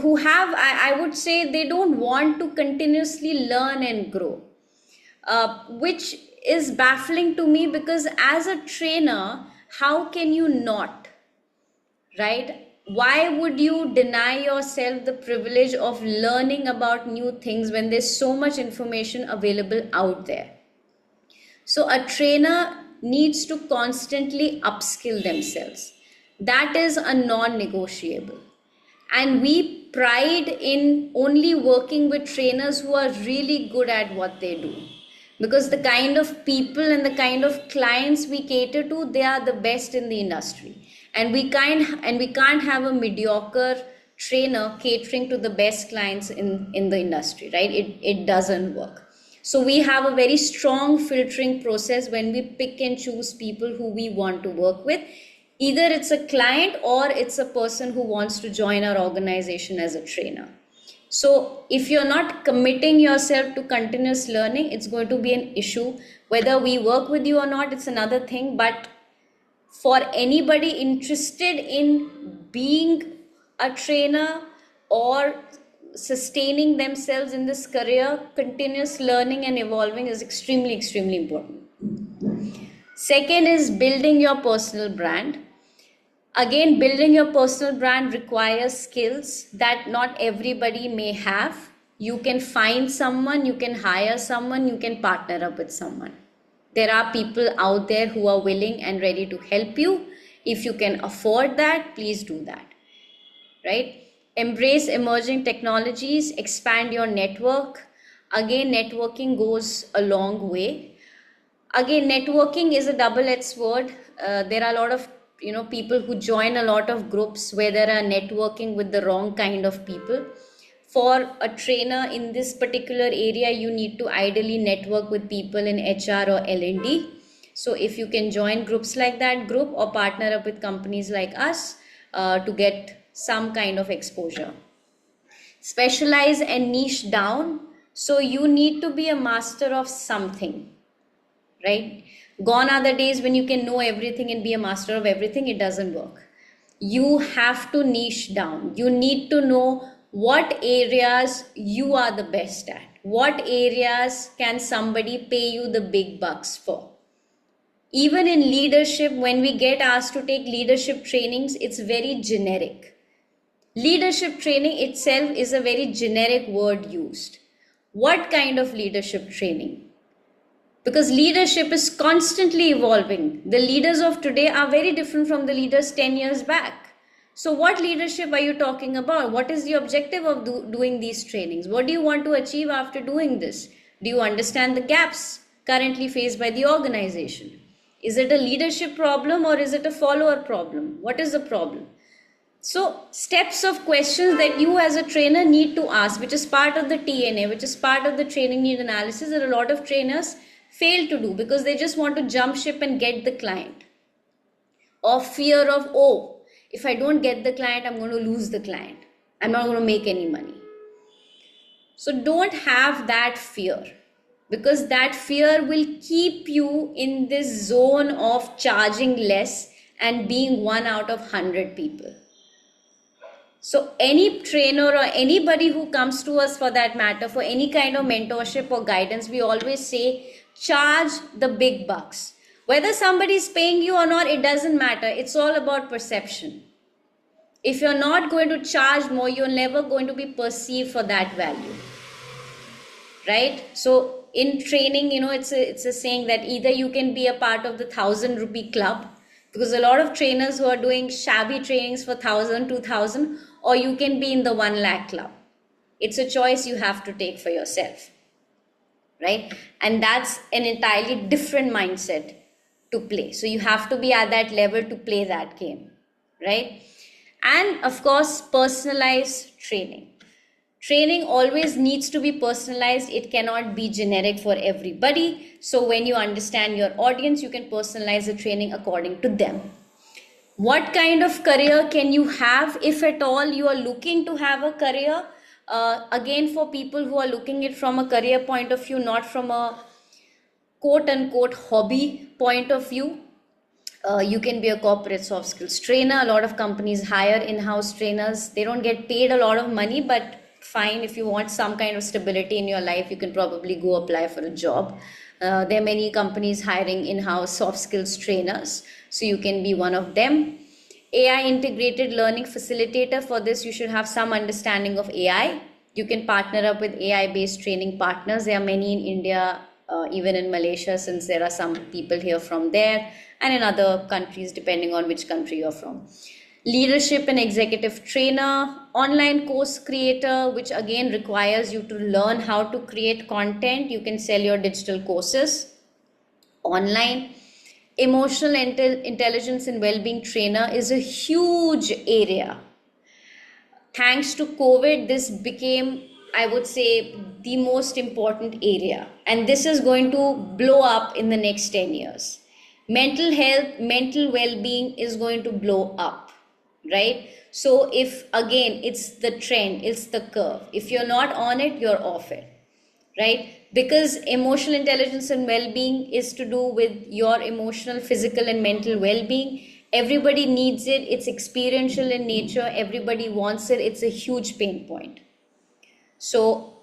who have, I would say, they don't want to continuously learn and grow, which is baffling to me, because as a trainer, how can you not, right? Why would you deny yourself the privilege of learning about new things when there's so much information available out there? So a trainer needs to constantly upskill themselves. That is a non-negotiable. And we pride in only working with trainers who are really good at what they do. Because the kind of people and the kind of clients we cater to, they are the best in the industry. And we can't have a mediocre trainer catering to the best clients in the industry, right? It doesn't work. So we have a very strong filtering process when we pick and choose people who we want to work with. Either it's a client or it's a person who wants to join our organization as a trainer. So if you're not committing yourself to continuous learning, it's going to be an issue. Whether we work with you or not, it's another thing. But for anybody interested in being a trainer or sustaining themselves in this career, continuous learning and evolving is extremely, extremely important. Second is building your personal brand. Again, building your personal brand requires skills that not everybody may have. You can find someone, you can hire someone, you can partner up with someone. There are people out there who are willing and ready to help you. If you can afford that, please do that. Right? Embrace emerging technologies, expand your network. Again, networking goes a long way. Again, networking is a double-edged sword. There are a lot of people who join a lot of groups where they are networking with the wrong kind of people. For a trainer in this particular area, you need to ideally network with people in HR or L&D. So if you can join groups like that group or partner up with companies like us to get some kind of exposure. Specialize and niche down. So you need to be a master of something, right? Gone are the days when you can know everything and be a master of everything. It doesn't work. You have to niche down. You need to know what areas you are the best at. What areas can somebody pay you the big bucks for? Even in leadership, when we get asked to take leadership trainings, it's very generic. Leadership training itself is a very generic word used. What kind of leadership training? Because leadership is constantly evolving. The leaders of today are very different from the leaders 10 years back. So what leadership are you talking about? What is the objective of doing these trainings? What do you want to achieve after doing this? Do you understand the gaps currently faced by the organization? Is it a leadership problem or is it a follower problem? What is the problem? So steps of questions that you as a trainer need to ask, which is part of the TNA, which is part of the training need analysis, that a lot of trainers fail to do because they just want to jump ship and get the client. Or fear of, oh, if I don't get the client, I'm going to lose the client. I'm not going to make any money. So don't have that fear, because that fear will keep you in this zone of charging less and being 1 out of 100 people. So any trainer or anybody who comes to us for that matter, for any kind of mentorship or guidance, we always say, charge the big bucks. Whether somebody is paying you or not, it doesn't matter. It's all about perception. If you're not going to charge more, you're never going to be perceived for that value. Right? So in training, it's a saying that either you can be a part of the 1,000 rupee club, because a lot of trainers who are doing shabby trainings for 1,000, 2,000, or you can be in the 1 lakh club. It's a choice you have to take for yourself. Right? And that's an entirely different mindset to play. So you have to be at that level to play that game. Right? And of course, personalized training. Training always needs to be personalized. It cannot be generic for everybody. So when you understand your audience, you can personalize the training according to them. What kind of career can you have, if at all you are looking to have a career? Again, for people who are looking it from a career point of view, not from a quote unquote hobby point of view, you can be a corporate soft skills trainer. A lot of companies hire in-house trainers. They don't get paid a lot of money, but fine, if you want some kind of stability in your life, you can probably go apply for a job. There are many companies hiring in-house soft skills trainers, so you can be one of them. AI integrated learning facilitator. For this, you should have some understanding of AI. You can partner up with AI-based training partners. There are many in India, even in Malaysia, since there are some people here from there, and in other countries, depending on which country you're from. Leadership and executive trainer, online course creator, which again requires you to learn how to create content. You can sell your digital courses online. Emotional intelligence and well-being trainer is a huge area. Thanks to COVID, this became, I would say, the most important area. And this is going to blow up in the next 10 years. Mental health, mental well-being is going to blow up. Right? So if again, it's the trend, it's the curve. If you're not on it, you're off it. Right? Because emotional intelligence and well-being is to do with your emotional, physical, and mental well-being. Everybody needs it. It's experiential in nature. Everybody wants it. It's a huge pain point. So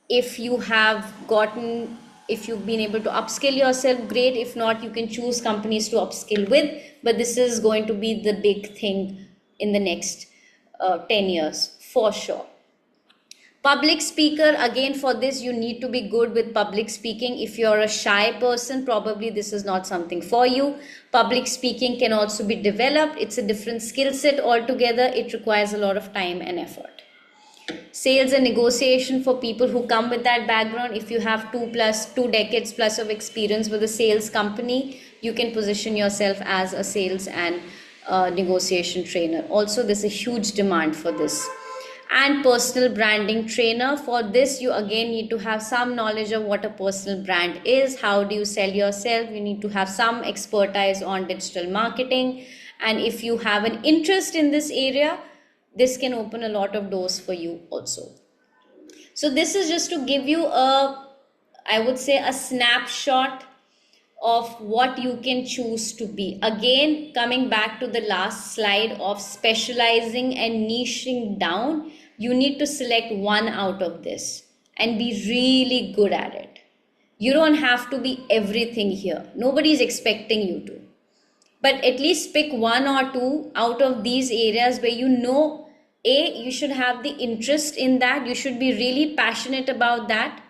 if you have gotten If you've been able to upskill yourself, great. If not, you can choose companies to upskill with. But this is going to be the big thing in the next 10 years for sure. Public speaker, again, for this, you need to be good with public speaking. If you're a shy person, probably this is not something for you. Public speaking can also be developed. It's a different skill set altogether. It requires a lot of time and effort. Sales and negotiation, for people who come with that background, if you have 2 decades plus of experience with a sales company, you can position yourself as a sales and negotiation trainer. Also, there's a huge demand for this. And personal branding trainer, for this you again need to have some knowledge of what a personal brand is, how do you sell yourself. You need to have some expertise on digital marketing, and if you have an interest in this area, this can open a lot of doors for you also. So this is just to give you I would say a snapshot of what you can choose to be. Again, coming back to the last slide of specializing and niching down, you need to select one out of this and be really good at it. You don't have to be everything here. Nobody's expecting you to. But at least pick 1 or 2 out of these areas where you know, you should have the interest in that. You should be really passionate about that.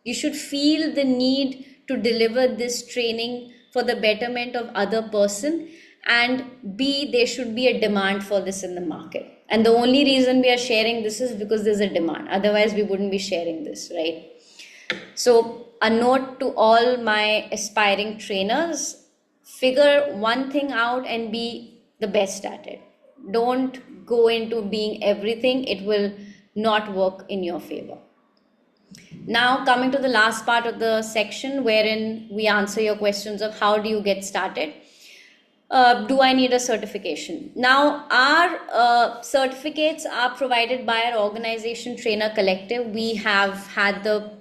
You should feel the need to deliver this training for the betterment of other person, and B, there should be a demand for this in the market. And the only reason we are sharing this is because there's a demand. Otherwise, we wouldn't be sharing this, right? So a note to all my aspiring trainers, figure one thing out and be the best at it. Don't go into being everything. It will not work in your favor. Now, coming to the last part of the section wherein we answer your questions of how do you get started. Do I need a certification? Now, our certificates are provided by our organization Trainer Collective. We have had the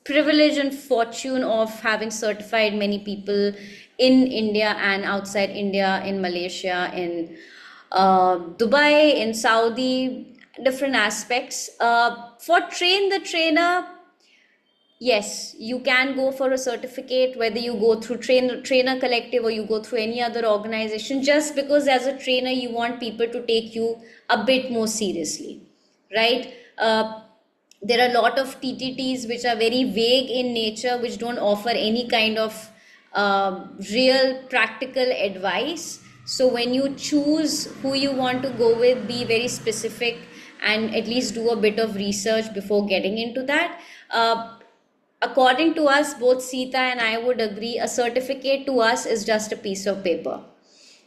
privilege and fortune of having certified many people in India and outside India, in Malaysia, in Dubai, in Saudi, different aspects. For Train the Trainer, yes, you can go for a certificate, whether you go through Trainer Collective or you go through any other organization, just because as a trainer, you want people to take you a bit more seriously, right? There are a lot of TTTs which are very vague in nature, which don't offer any kind of real practical advice. So when you choose who you want to go with, be very specific and at least do a bit of research before getting into that. According to us, both Sita and I would agree, a certificate to us is just a piece of paper.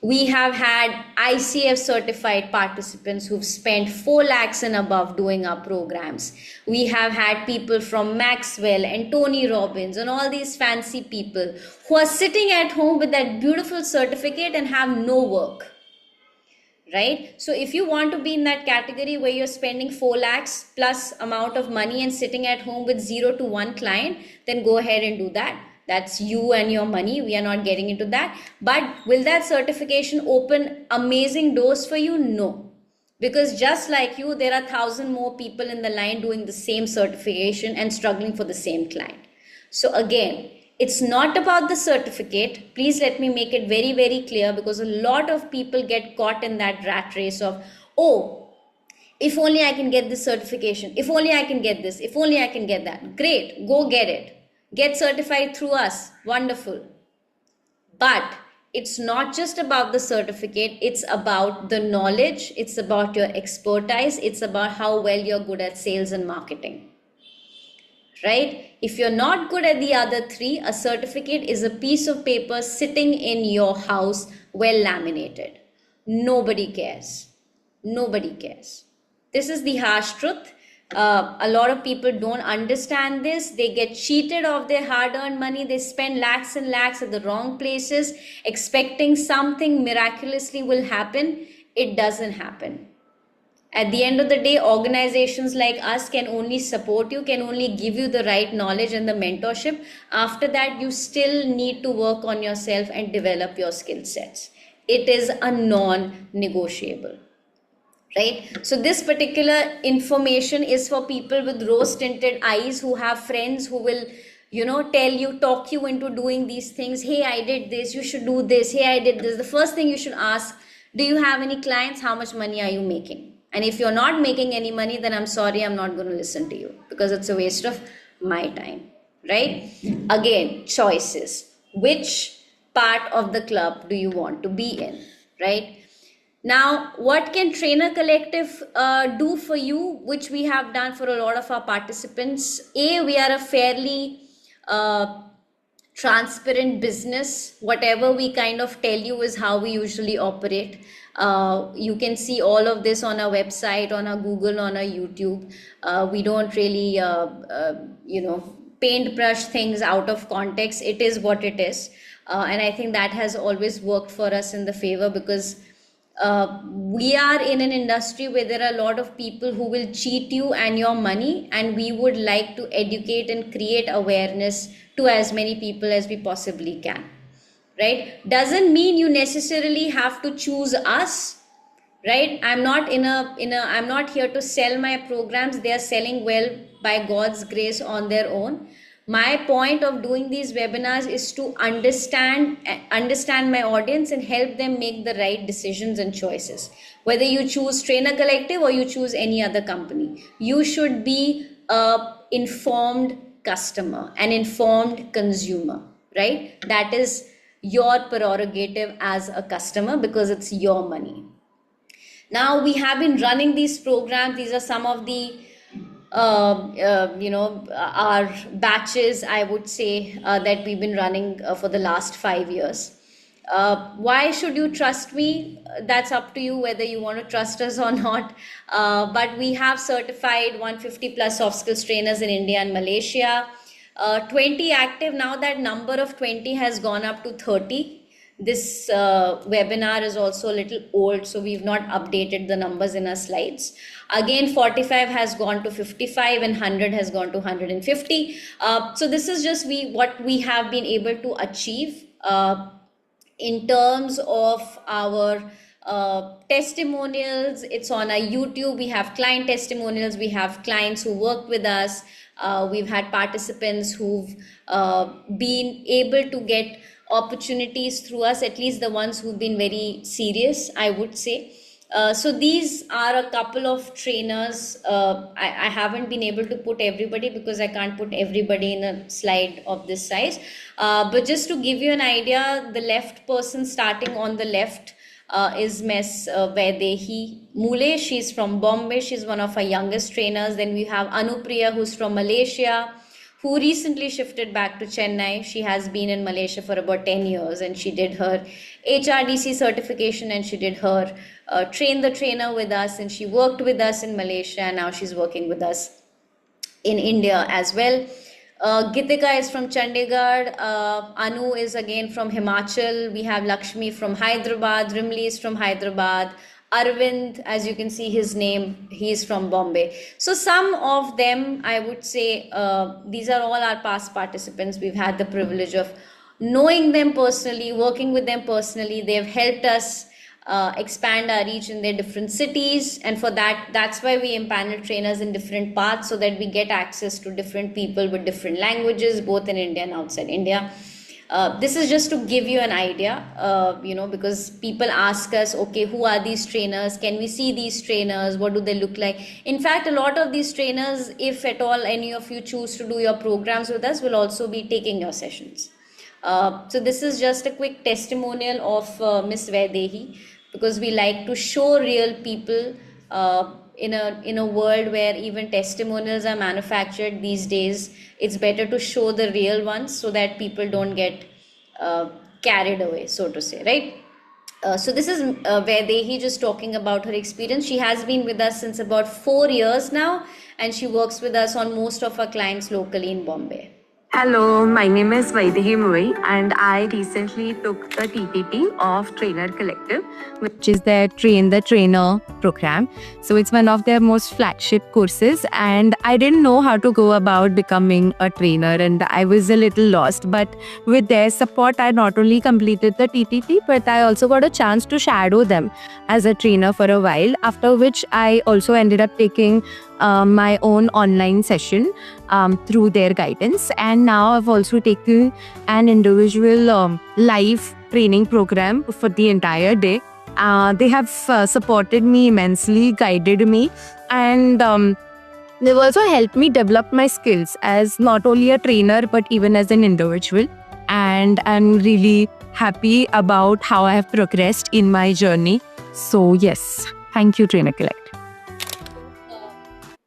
We have had ICF certified participants who've spent 4 lakhs and above doing our programs. We have had people from Maxwell and Tony Robbins and all these fancy people who are sitting at home with that beautiful certificate and have no work. Right? So if you want to be in that category where you're spending 4 lakhs plus amount of money and sitting at home with 0 to 1 client, then go ahead and do that. That's you and your money. We are not getting into that. But will that certification open amazing doors for you? No. Because just like you, there are 1,000 more people in the line doing the same certification and struggling for the same client. So again, it's not about the certificate. Please let me make it very, very clear, because a lot of people get caught in that rat race of, oh, if only I can get this certification, if only I can get this, if only I can get that. Great, go get it. Get certified through us. Wonderful. But it's not just about the certificate. It's about the knowledge. It's about your expertise. It's about how well you're good at sales and marketing. Right? If you're not good at the other 3, a certificate is a piece of paper sitting in your house, well laminated. Nobody cares. Nobody cares. This is the harsh truth. A lot of people don't understand this. They get cheated of their hard-earned money. They spend lakhs and lakhs at the wrong places, expecting something miraculously will happen. It doesn't happen. At the end of the day, organizations like us can only support you, can only give you the right knowledge and the mentorship. After that, you still need to work on yourself and develop your skill sets. It is a non-negotiable. Right? So this particular information is for people with rose tinted eyes, who have friends who will talk you into doing these things. Hey, I did this, you should do this. Hey, I did this. The first thing you should ask, do you have any clients? How much money are you making? And if you're not making any money, then I'm sorry, I'm not going to listen to you, because it's a waste of my time, right? Again, choices. Which part of the club do you want to be in, right? Now, what can Trainer Collective do for you, which we have done for a lot of our participants? We are a fairly transparent business. Whatever we kind of tell you is how we usually operate. You can see all of this on our website, on our Google, on our YouTube. We don't really, paintbrush things out of context. It is what it is. And I think that has always worked for us in the favor, because we are in an industry where there are a lot of people who will cheat you and your money, and we would like to educate and create awareness to as many people as we possibly can, right? Doesn't mean you necessarily have to choose us, right? I'm not I'm not here to sell my programs. They are selling well by God's grace on their own. My point of doing these webinars is to understand my audience and help them make the right decisions and choices. Whether you choose Trainer Collective or you choose any other company, you should be a informed customer, an informed consumer, right? That is your prerogative as a customer, because it's your money. Now, we have been running these programs. These are some of the our batches, I would say, that we've been running for the last 5 years. Why should you trust me? That's up to you whether you want to trust us or not. But we have certified 150 plus soft skills trainers in India and Malaysia. 20 active. Now that number of 20 has gone up to 30. This webinar is also a little old, so we've not updated the numbers in our slides. Again, 45 has gone to 55 and 100 has gone to 150. So this is just what we have been able to achieve in terms of our testimonials. It's on our YouTube. We have client testimonials. We have clients who work with us. We've had participants who've been able to get opportunities through us, at least the ones who've been very serious, I would say. So these are a couple of trainers. I haven't been able to put everybody because I can't put everybody in a slide of this size. But just to give you an idea, the left person starting on the left is Ms. Vaidehi Mule. She's from Bombay. She's one of our youngest trainers. Then we have Anupriya, who's from Malaysia, who recently shifted back to Chennai. She has been in Malaysia for about 10 years, and she did her HRDC certification, and she did her train the trainer with us, and she worked with us in Malaysia, and now she's working with us in India as well. Gitika is from Chandigarh. Anu is again from Himachal. We have Lakshmi from Hyderabad. Rimli is from Hyderabad. Arvind, as you can see his name, he's from Bombay. So some of them, I would say, these are all our past participants. We've had the privilege of knowing them personally, working with them personally. They've helped us expand our reach in their different cities, and for that's why we empanel trainers in different paths, so that we get access to different people with different languages, both in India and outside India. This is just to give you an idea, because people ask us, okay, who are these trainers? Can we see these trainers? What do they look like? In fact, a lot of these trainers, if at all any of you choose to do your programs with us, will also be taking your sessions. So this is just a quick testimonial of Ms. Vaidehi, because we like to show real people in a world where even testimonials are manufactured these days. It's better to show the real ones so that people don't get carried away, so to say, right? So this is Vaidehi just talking about her experience. She has been with us since about 4 years now, and she works with us on most of our clients locally in Bombay. Hello, my name is Vaidehi Mui, and I recently took the TTT of Trainer Collective, which is their Train the Trainer program. So it's one of their most flagship courses, and I didn't know how to go about becoming a trainer, and I was a little lost. But with their support, I not only completed the TTT, but I also got a chance to shadow them as a trainer for a while, after which I also ended up taking my own online session through their guidance. And now I've also taken an individual live training program for the entire day. They have supported me immensely, guided me, and they've also helped me develop my skills as not only a trainer but even as an individual. And I'm really happy about how I have progressed in my journey. So, yes, thank you, Trainer Collect.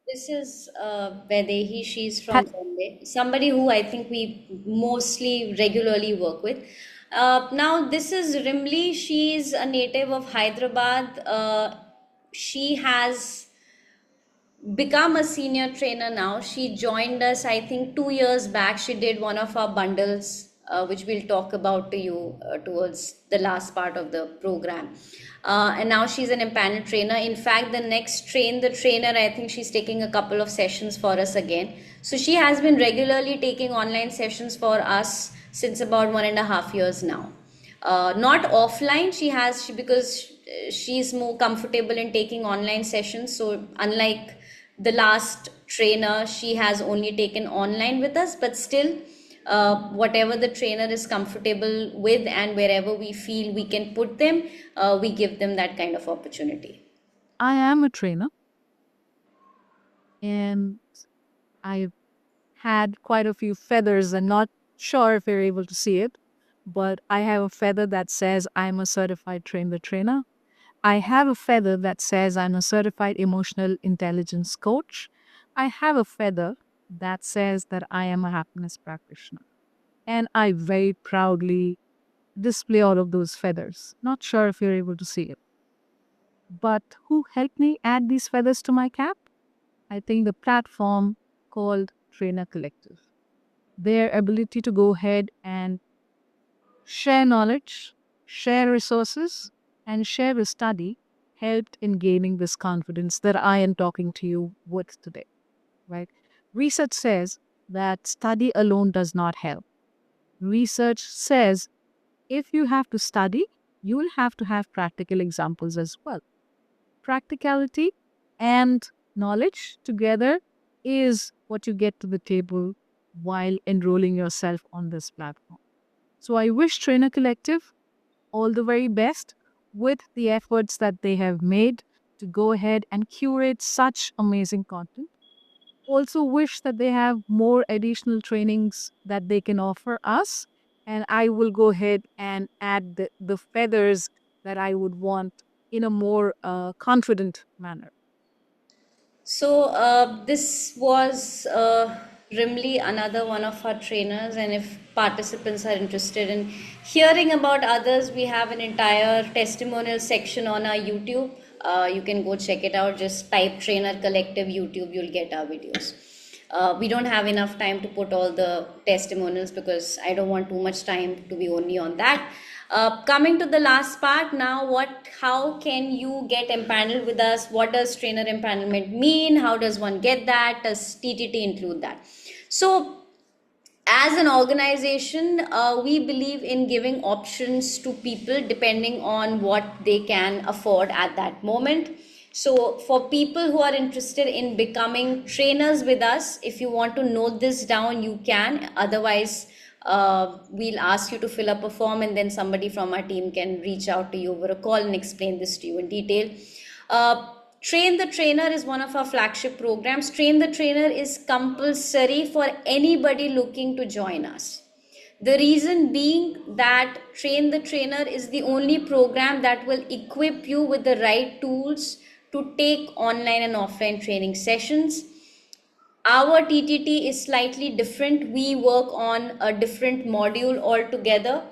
This is Vaidehi. She's from Bombay. Somebody who I think we mostly regularly work with. Now, this is Rimli. She's a native of Hyderabad. She has become a senior trainer now. She joined us, I think, 2 years back. She did one of our bundles, which we'll talk about to you towards the last part of the program. And now she's an empaneled trainer. In fact, the next Train the Trainer, I think she's taking a couple of sessions for us again. So she has been regularly taking online sessions for us since about 1.5 years now. Not offline, because she's more comfortable in taking online sessions. So unlike the last trainer, she has only taken online with us, but still, whatever the trainer is comfortable with and wherever we feel we can put them, we give them that kind of opportunity. I am a trainer and I've had quite a few feathers and not sure if you're able to see it, but I have a feather that says I'm a certified train the trainer. I have a feather that says I'm a certified emotional intelligence coach. I have a feather that says that I am a happiness practitioner. And I very proudly display all of those feathers. Not sure if you're able to see it. But who helped me add these feathers to my cap? I think the platform called Trainer Collective. Their ability to go ahead and share knowledge, share resources, and share a study helped in gaining this confidence that I am talking to you with today. Right? Research says that study alone does not help. Research says if you have to study, you will have to have practical examples as well. Practicality and knowledge together is what you get to the table while enrolling yourself on this platform. So I wish Trainer Collective all the very best with the efforts that they have made to go ahead and curate such amazing content. Also wish that they have more additional trainings that they can offer us. And I will go ahead and add the feathers that I would want in a more confident manner. So this was Rimli, another one of our trainers, and if participants are interested in hearing about others, we have an entire testimonial section on our YouTube. You can go check it out. Just type Trainer Collective YouTube, you'll get our videos. We don't have enough time to put all the testimonials because I don't want too much time to be only on that. Coming to the last part now, how can you get empaneled with us? What does trainer empanelment mean? How does one get that? Does TTT include that? So as an organization, we believe in giving options to people depending on what they can afford at that moment. So for people who are interested in becoming trainers with us, if you want to note this down, you can. Otherwise, we'll ask you to fill up a form and then somebody from our team can reach out to you over a call and explain this to you in detail. Train the Trainer is one of our flagship programs. Train the Trainer is compulsory for anybody looking to join us. The reason being that Train the Trainer is the only program that will equip you with the right tools to take online and offline training sessions. Our TTT is slightly different. We work on a different module altogether,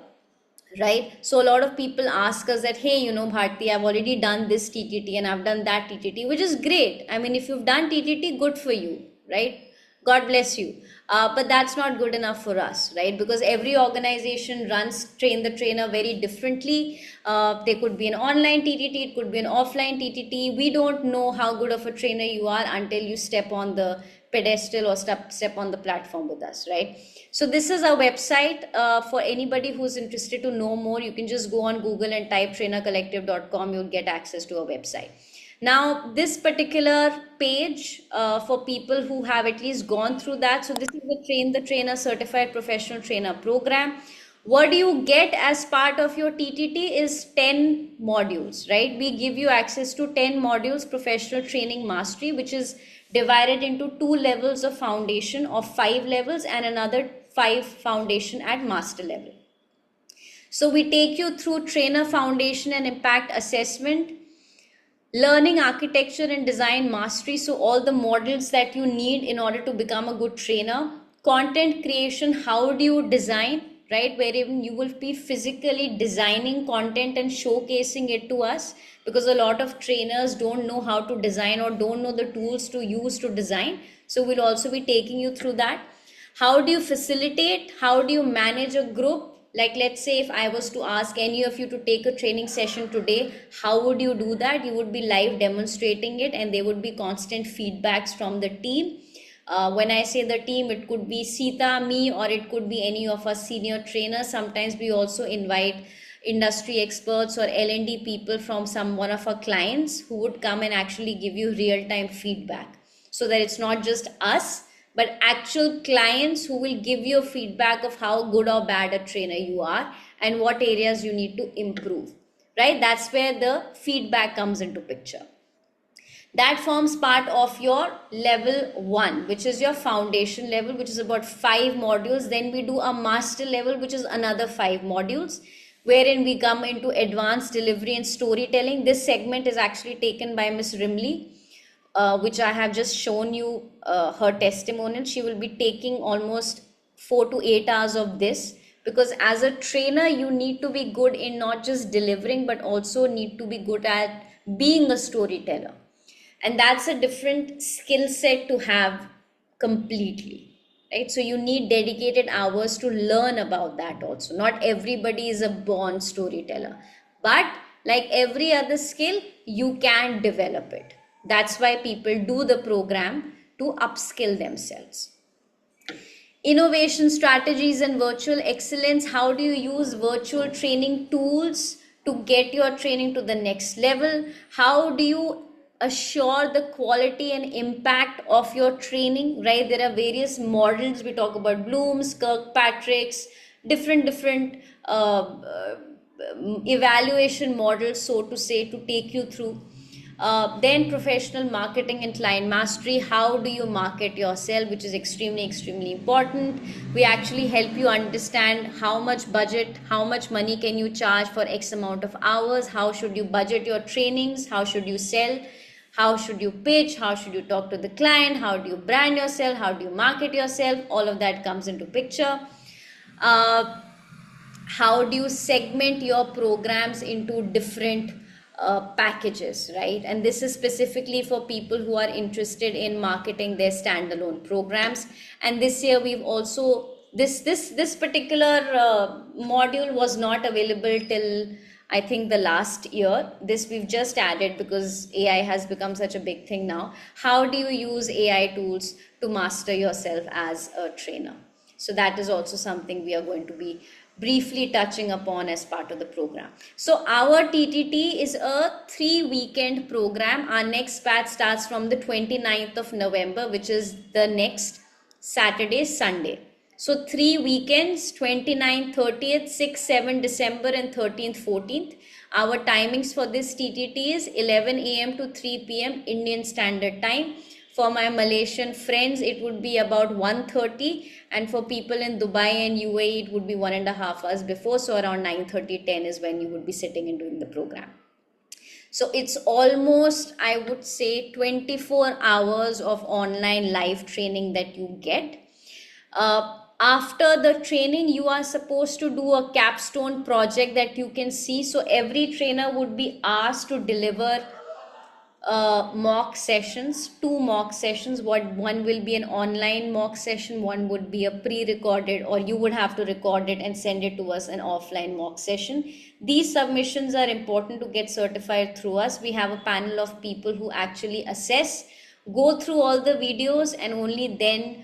right? So a lot of people ask us that, hey, Bharti, I've already done this TTT and I've done that TTT, which is great. I mean, if you've done TTT, good for you, right? God bless you. But that's not good enough for us, right? Because every organization runs Train the Trainer very differently. There could be an online TTT, it could be an offline TTT. We don't know how good of a trainer you are until you step on the pedestal or step on the platform with us, right? So this is our website. For anybody who's interested to know more, you can just go on Google and type trainercollective.com. You'll get access to our website. Now, this particular page for people who have at least gone through that. So this is the Train the Trainer Certified Professional Trainer program. What do you get as part of your TTT is 10 modules, right? We give you access to 10 modules, professional training mastery, which is divided into 2 levels of foundation of 5 levels and another 5 foundation at master level. So we take you through trainer foundation and impact assessment, learning architecture and design mastery, so all the models that you need in order to become a good trainer, content creation, how do you design, right, wherein you will be physically designing content and showcasing it to us, because a lot of trainers don't know how to design or don't know the tools to use to design. So we'll also be taking you through that. How do you facilitate, how do you manage a group? Like, let's say if I was to ask any of you to take a training session today, how would you do that? You would be live demonstrating it, and there would be constant feedbacks from the team. When I say the team, it could be Sita, me, or it could be any of our senior trainers. Sometimes we also invite industry experts or L&D people from one of our clients who would come and actually give you real-time feedback, so that it's not just us, but actual clients who will give you a feedback of how good or bad a trainer you are and what areas you need to improve, right? That's where the feedback comes into picture. That forms part of your level 1, which is your foundation level, which is about 5 modules. Then we do a master level, which is another 5 modules, wherein we come into advanced delivery and storytelling. This segment is actually taken by Miss Rimley, which I have just shown you her testimonial. She will be taking almost 4 to 8 hours of this, because as a trainer you need to be good in not just delivering but also need to be good at being a storyteller, and that's a different skill set to have completely, right? So you need dedicated hours to learn about that also. Not everybody is a born storyteller, but like every other skill, you can develop it. That's why people do the program, to upskill themselves. Innovation strategies and virtual excellence. How do you use virtual training tools to get your training to the next level? How do you assure the quality and impact of your training, right? There are various models. We talk about Bloom's, Kirkpatrick's, different evaluation models, so to say, to take you through. Then professional marketing and client mastery. How do you market yourself, which is extremely important. We actually help you understand how much budget, how much money can you charge for X amount of hours, how should you budget your trainings, how should you sell, how should you pitch, how should you talk to the client, how do you brand yourself, how do you market yourself. All of that comes into picture. How do you segment your programs into different packages, right? And this is specifically for people who are interested in marketing their standalone programs. And this year we've also, this particular module was not available till I think the last year. This we've just added because AI has become such a big thing now. How do you use AI tools to master yourself as a trainer? So that is also something we are going to be briefly touching upon as part of the program. So our TTT is a 3-weekend program. Our next batch starts from the 29th of November, which is the next Saturday, Sunday. So 3 weekends, 29th, 30th, 6th, 7th December and 13th, 14th. Our timings for this TTT is 11 a.m. to 3 p.m. Indian Standard Time. For my Malaysian friends, it would be about 1:30, and for people in Dubai and UAE, it would be 1.5 hours before. So around 9:30, 10 is when you would be sitting and doing the program. So it's almost, I would say, 24 hours of online live training that you get. After the training, you are supposed to do a capstone project that you can see. So every trainer would be asked to deliver mock sessions, 2 mock sessions. One will be an online mock session, one would be a pre-recorded, or you would have to record it and send it to us, an offline mock session. These submissions are important to get certified through us. We have a panel of people who actually assess, go through all the videos, and only then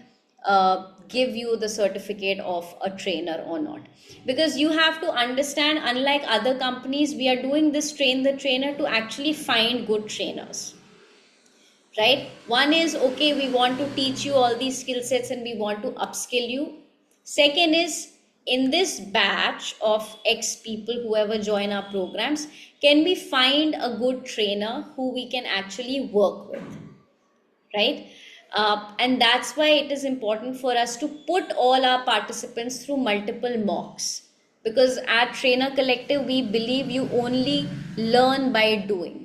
give you the certificate of a trainer or not. Because you have to understand, unlike other companies, we are doing this train the trainer to actually find good trainers, right? One is, okay, we want to teach you all these skill sets and we want to upskill you. Second is, in this batch of X people, whoever join our programs, can we find a good trainer who we can actually work with, right? And that's why it is important for us to put all our participants through multiple mocks, because at Trainer Collective we believe you only learn by doing.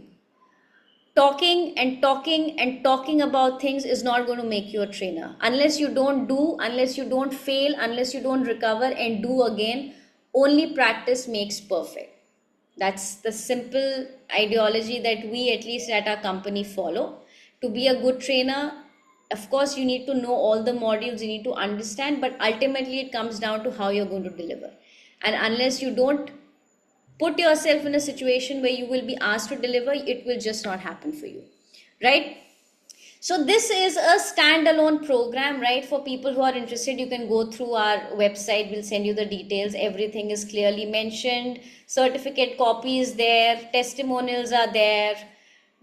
Talking and talking and talking about things is not going to make you a trainer. Unless you don't do, unless you don't fail, unless you don't recover and do again, only practice makes perfect. That's the simple ideology that we, at least at our company, follow. To be a good trainer, of course, you need to know all the modules, you need to understand, but ultimately it comes down to how you're going to deliver. And unless you don't put yourself in a situation where you will be asked to deliver, it will just not happen for you, right? So this is a standalone program, right? For people who are interested, you can go through our website. We'll send you the details. Everything is clearly mentioned. Certificate copies there, testimonials are there,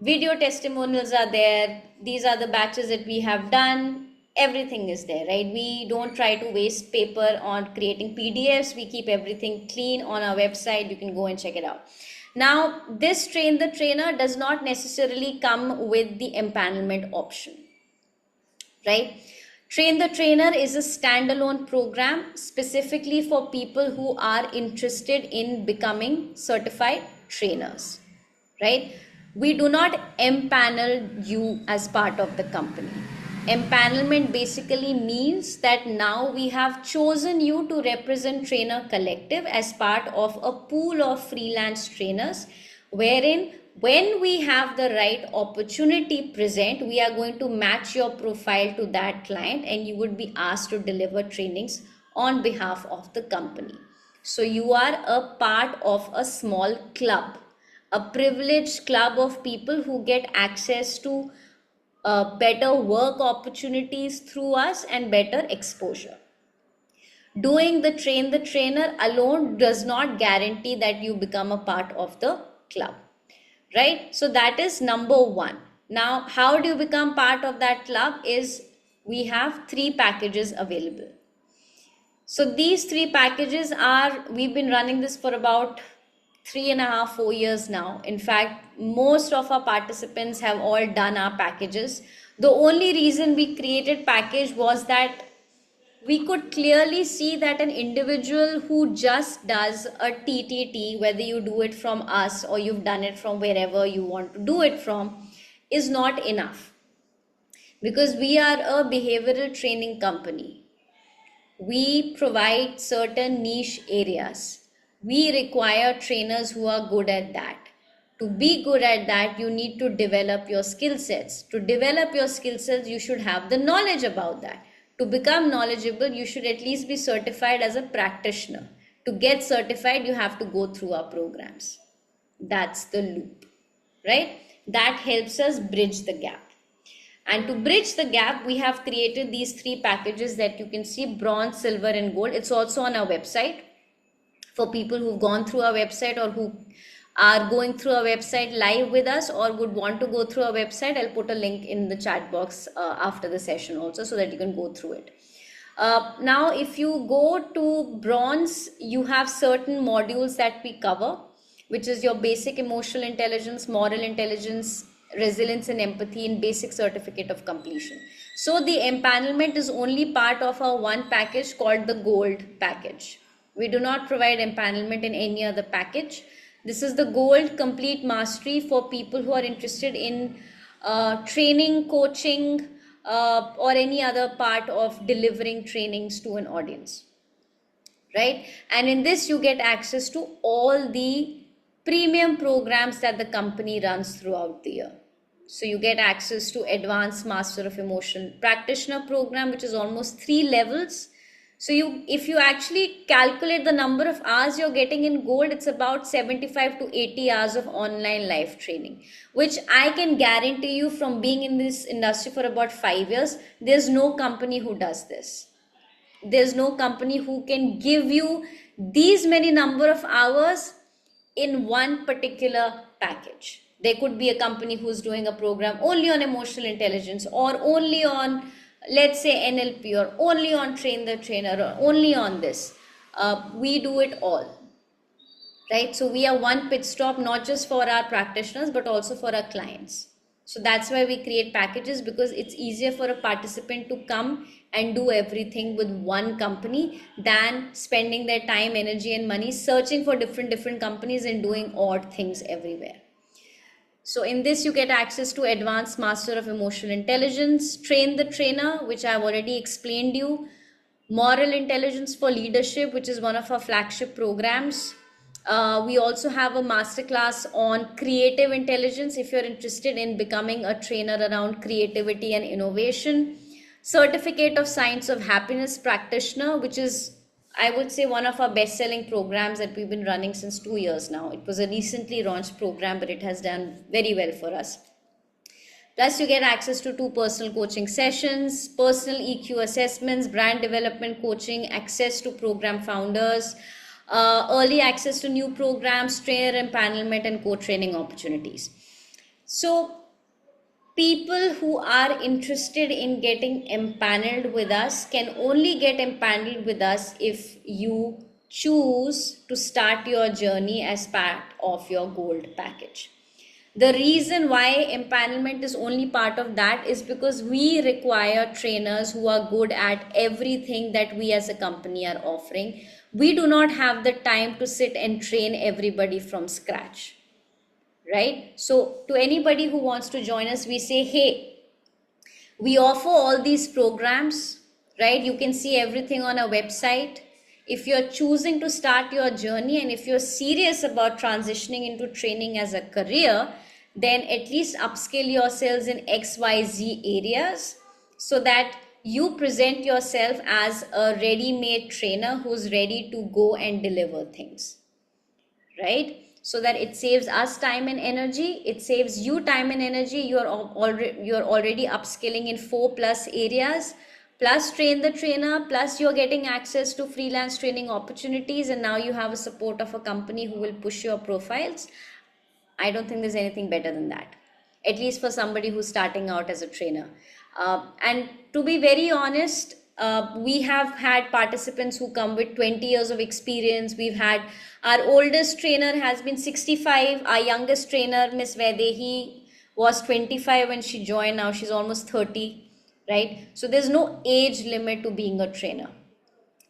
video testimonials are there. These are the batches that we have done. Everything is there, right? We don't try to waste paper on creating PDFs. We keep everything clean on our website. You can go and check it out. Now, this Train the Trainer does not necessarily come with the empanelment option, right? Train the Trainer is a standalone program specifically for people who are interested in becoming certified trainers, right? We do not empanel you as part of the company. Empanelment basically means that now we have chosen you to represent Trainer Collective as part of a pool of freelance trainers, wherein when we have the right opportunity present, we are going to match your profile to that client and you would be asked to deliver trainings on behalf of the company. So you are a part of a small club, a privileged club of people who get access to better work opportunities through us and better exposure. Doing the Train the Trainer alone does not guarantee that you become a part of the club, right? So that is number one. Now, how do you become part of that club is we have 3 packages available. So these 3 packages are, we've been running this for about 3.5, 4 years now. In fact, most of our participants have all done our packages. The only reason we created package was that we could clearly see that an individual who just does a TTT, whether you do it from us or you've done it from wherever you want to do it from, is not enough. Because we are a behavioral training company. We provide certain niche areas. We require trainers who are good at that. To be good at that, you need to develop your skill sets. To develop your skill sets, you should have the knowledge about that. To become knowledgeable, you should at least be certified as a practitioner. To get certified, you have to go through our programs. That's the loop, right? That helps us bridge the gap. And to bridge the gap, we have created these 3 packages that you can see: bronze, silver, and gold. It's also on our website. For people who've gone through our website or who are going through our website live with us or would want to go through our website, I'll put a link in the chat box after the session also, so that you can go through it. Now, if you go to bronze, you have certain modules that we cover, which is your basic emotional intelligence, moral intelligence, resilience and empathy in basic certificate of completion. So the empanelment is only part of our one package called the gold package. We do not provide empanelment in any other package. This is the gold complete mastery for people who are interested in training, coaching, or any other part of delivering trainings to an audience, right? And in this, you get access to all the premium programs that the company runs throughout the year. So you get access to Advanced Master of Emotion Practitioner program, which is almost 3 levels, So if you actually calculate the number of hours you're getting in gold, it's about 75 to 80 hours of online live training, which I can guarantee you from being in this industry for about 5 years, there's no company who does this. There's no company who can give you these many number of hours in one particular package. There could be a company who's doing a program only on emotional intelligence, or only on, let's say, NLP, or only on train the trainer, or only on this. We do it all, right? So we are one pit stop, not just for our practitioners, but also for our clients. So that's why we create packages, because it's easier for a participant to come and do everything with one company than spending their time, energy, and money searching for different companies and doing odd things everywhere. So in this, you get access to Advanced Master of Emotional Intelligence, Train the Trainer, which I've already explained you, Moral Intelligence for Leadership, which is one of our flagship programs. We also have a masterclass on creative intelligence if you're interested in becoming a trainer around creativity and innovation. Certificate of Science of Happiness practitioner, which is, I would say, one of our best-selling programs that we've been running since 2 years now. It was a recently launched program, but it has done very well for us. Plus, you get access to 2 personal coaching sessions, personal EQ assessments, brand development coaching, access to program founders, early access to new programs, trainer empanelment, and co-training opportunities. So people who are interested in getting empaneled with us can only get empaneled with us if you choose to start your journey as part of your gold package. The reason why empanelment is only part of that is because we require trainers who are good at everything that we as a company are offering. We do not have the time to sit and train everybody from scratch, right? So to anybody who wants to join us, we say, hey, we offer all these programs, right? You can see everything on our website. If you're choosing to start your journey, and if you're serious about transitioning into training as a career, then at least upskill yourselves in XYZ areas so that you present yourself as a ready-made trainer who's ready to go and deliver things, right? So that it saves us time and energy, it saves you time and energy. You're already upskilling in 4+ areas, plus Train the Trainer, plus you're getting access to freelance training opportunities, and now you have a support of a company who will push your profiles. I don't think there's anything better than that, at least for somebody who's starting out as a trainer. And to be very honest, we have had participants who come with 20 years of experience. We've had, our oldest trainer has been 65. Our youngest trainer, Miss Vedehi, was 25 when she joined. Now she's almost 30, right? So there's no age limit to being a trainer.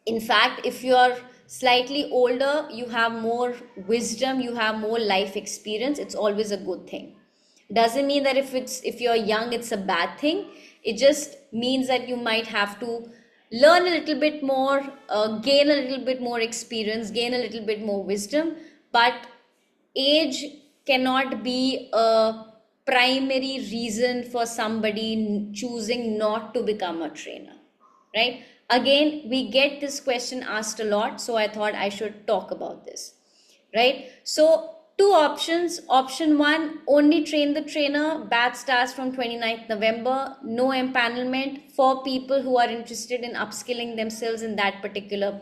In fact, if you're slightly older, you have more wisdom, you have more life experience, it's always a good thing. Doesn't mean that if you're young, it's a bad thing. It just means that you might have to learn a little bit more, gain a little bit more experience, gain a little bit more wisdom. But age cannot be a primary reason for somebody choosing not to become a trainer, right? Again, we get this question asked a lot, so I thought I should talk about this, right? So 2 options. Option 1, only Train the Trainer. Batch starts from 29th November. No empanelment for people who are interested in upskilling themselves in that particular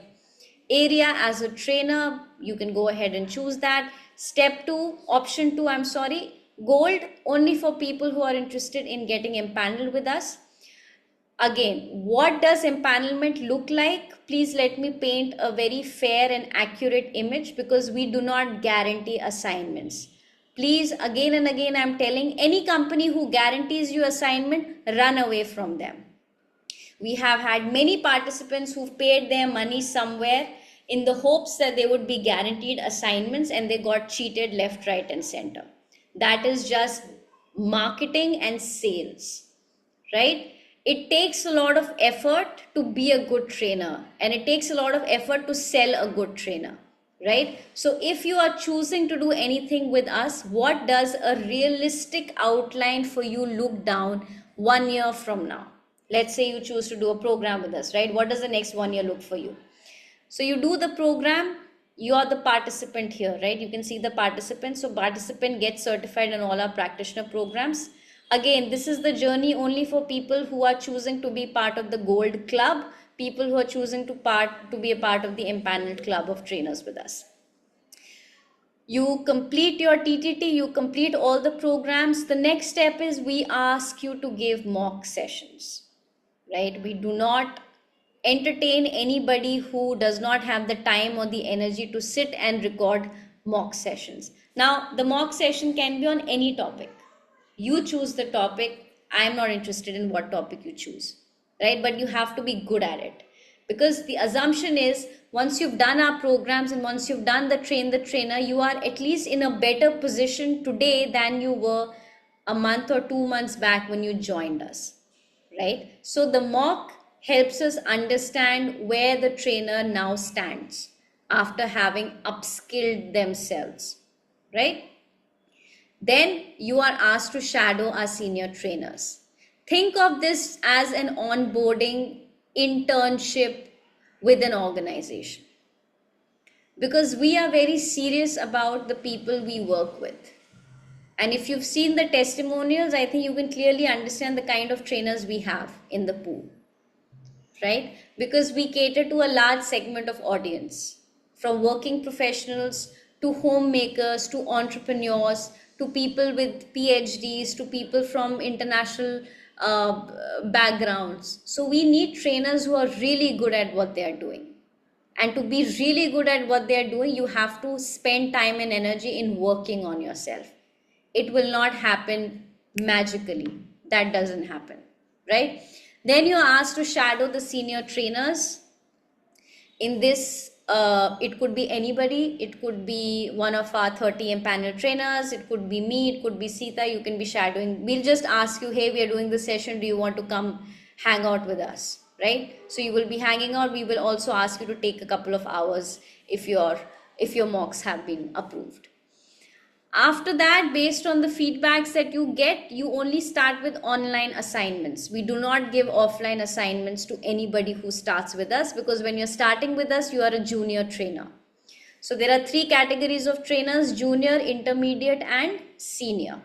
area as a trainer. You can go ahead and choose that. Step 2, option 2, I'm sorry, gold, only for people who are interested in getting empaneled with us. Again, what does empanelment look like? Please let me paint a very fair and accurate image, because we do not guarantee assignments. Please, again and again, I'm telling, any company who guarantees you assignment, run away from them. We have had many participants who've paid their money somewhere in the hopes that they would be guaranteed assignments, and they got cheated left, right, and center. That is just marketing and sales, right? It takes a lot of effort to be a good trainer, and it takes a lot of effort to sell a good trainer, right? So if you are choosing to do anything with us, what does a realistic outline for you look down 1 year from now? Let's say you choose to do a program with us, right? What does the next 1 year look for you? So you do the program, you are the participant here, right? You can see the participant. So participant gets certified in all our practitioner programs. Again, this is the journey only for people who are choosing to be part of the Gold Club, people who are choosing to be a part of the empaneled club of trainers with us. You complete your TTT, you complete all the programs. The next step is we ask you to give mock sessions, right? We do not entertain anybody who does not have the time or the energy to sit and record mock sessions. Now, the mock session can be on any topic. You choose the topic. I'm not interested in what topic you choose, right? But you have to be good at it, because the assumption is once you've done our programs and once you've done the trainer, you are at least in a better position today than you were a month or 2 months back when you joined us, right? So the mock helps us understand where the trainer now stands after having upskilled themselves, right? Then you are asked to shadow our senior trainers. Think of this as an onboarding internship with an organization, because we are very serious about the people we work with. And if you've seen the testimonials, I think you can clearly understand the kind of trainers we have in the pool, right? Because we cater to a large segment of audience, from working professionals to homemakers to entrepreneurs to people with PhDs to people from international backgrounds. So we need trainers who are really good at what they are doing. And to be really good at what they are doing, you have to spend time and energy in working on yourself. It will not happen magically. That doesn't happen, right? Then you're asked to shadow the senior trainers. In this, it could be anybody. It could be one of our 30 panel trainers. It could be me. It could be Sita. You can be shadowing. We'll just ask you, hey, we are doing this session. Do you want to come hang out with us, right? So you will be hanging out. We will also ask you to take a couple of hours if your mocks have been approved. After that, based on the feedbacks that you get, you only start with online assignments. We do not give offline assignments to anybody who starts with us, because when you're starting with us, you are a junior trainer. So there are 3 categories of trainers: junior, intermediate, and senior.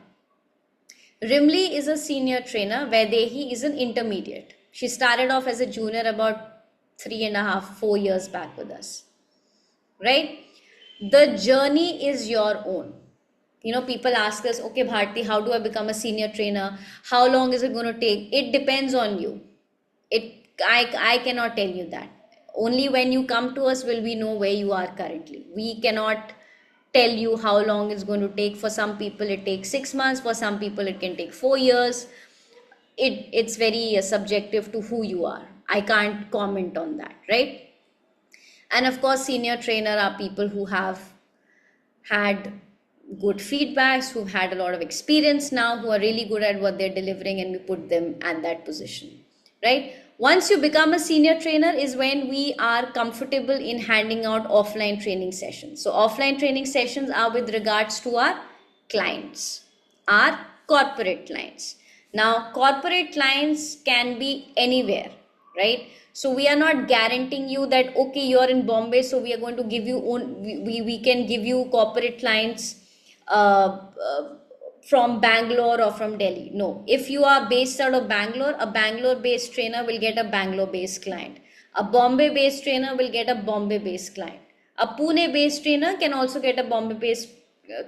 Rimli is a senior trainer, Vaidehi is an intermediate. She started off as a junior about 3.5-4 years back with us, right? The journey is your own. People ask us, okay, Bharti, how do I become a senior trainer? How long is it going to take? It depends on you. I cannot tell you that. Only when you come to us will we know where you are currently. We cannot tell you how long it's going to take. For some people, it takes 6 months. For some people, it can take 4 years. It's very subjective to who you are. I can't comment on that, right? And of course, senior trainer are people who have had good feedbacks, who've had a lot of experience now, who are really good at what they're delivering, and we put them at that position, right? Once you become a senior trainer is when we are comfortable in handing out offline training sessions. So offline training sessions are with regards to our clients, our corporate clients. Now, corporate clients can be anywhere, right? So we are not guaranteeing you that, okay, you're in Bombay, so we are going to give you we can give you corporate clients from Bangalore or from Delhi. No, if you are based out of Bangalore, a Bangalore-based trainer will get a Bangalore-based client. A Bombay-based trainer will get a Bombay-based client. A Pune-based trainer can also get a Bombay-based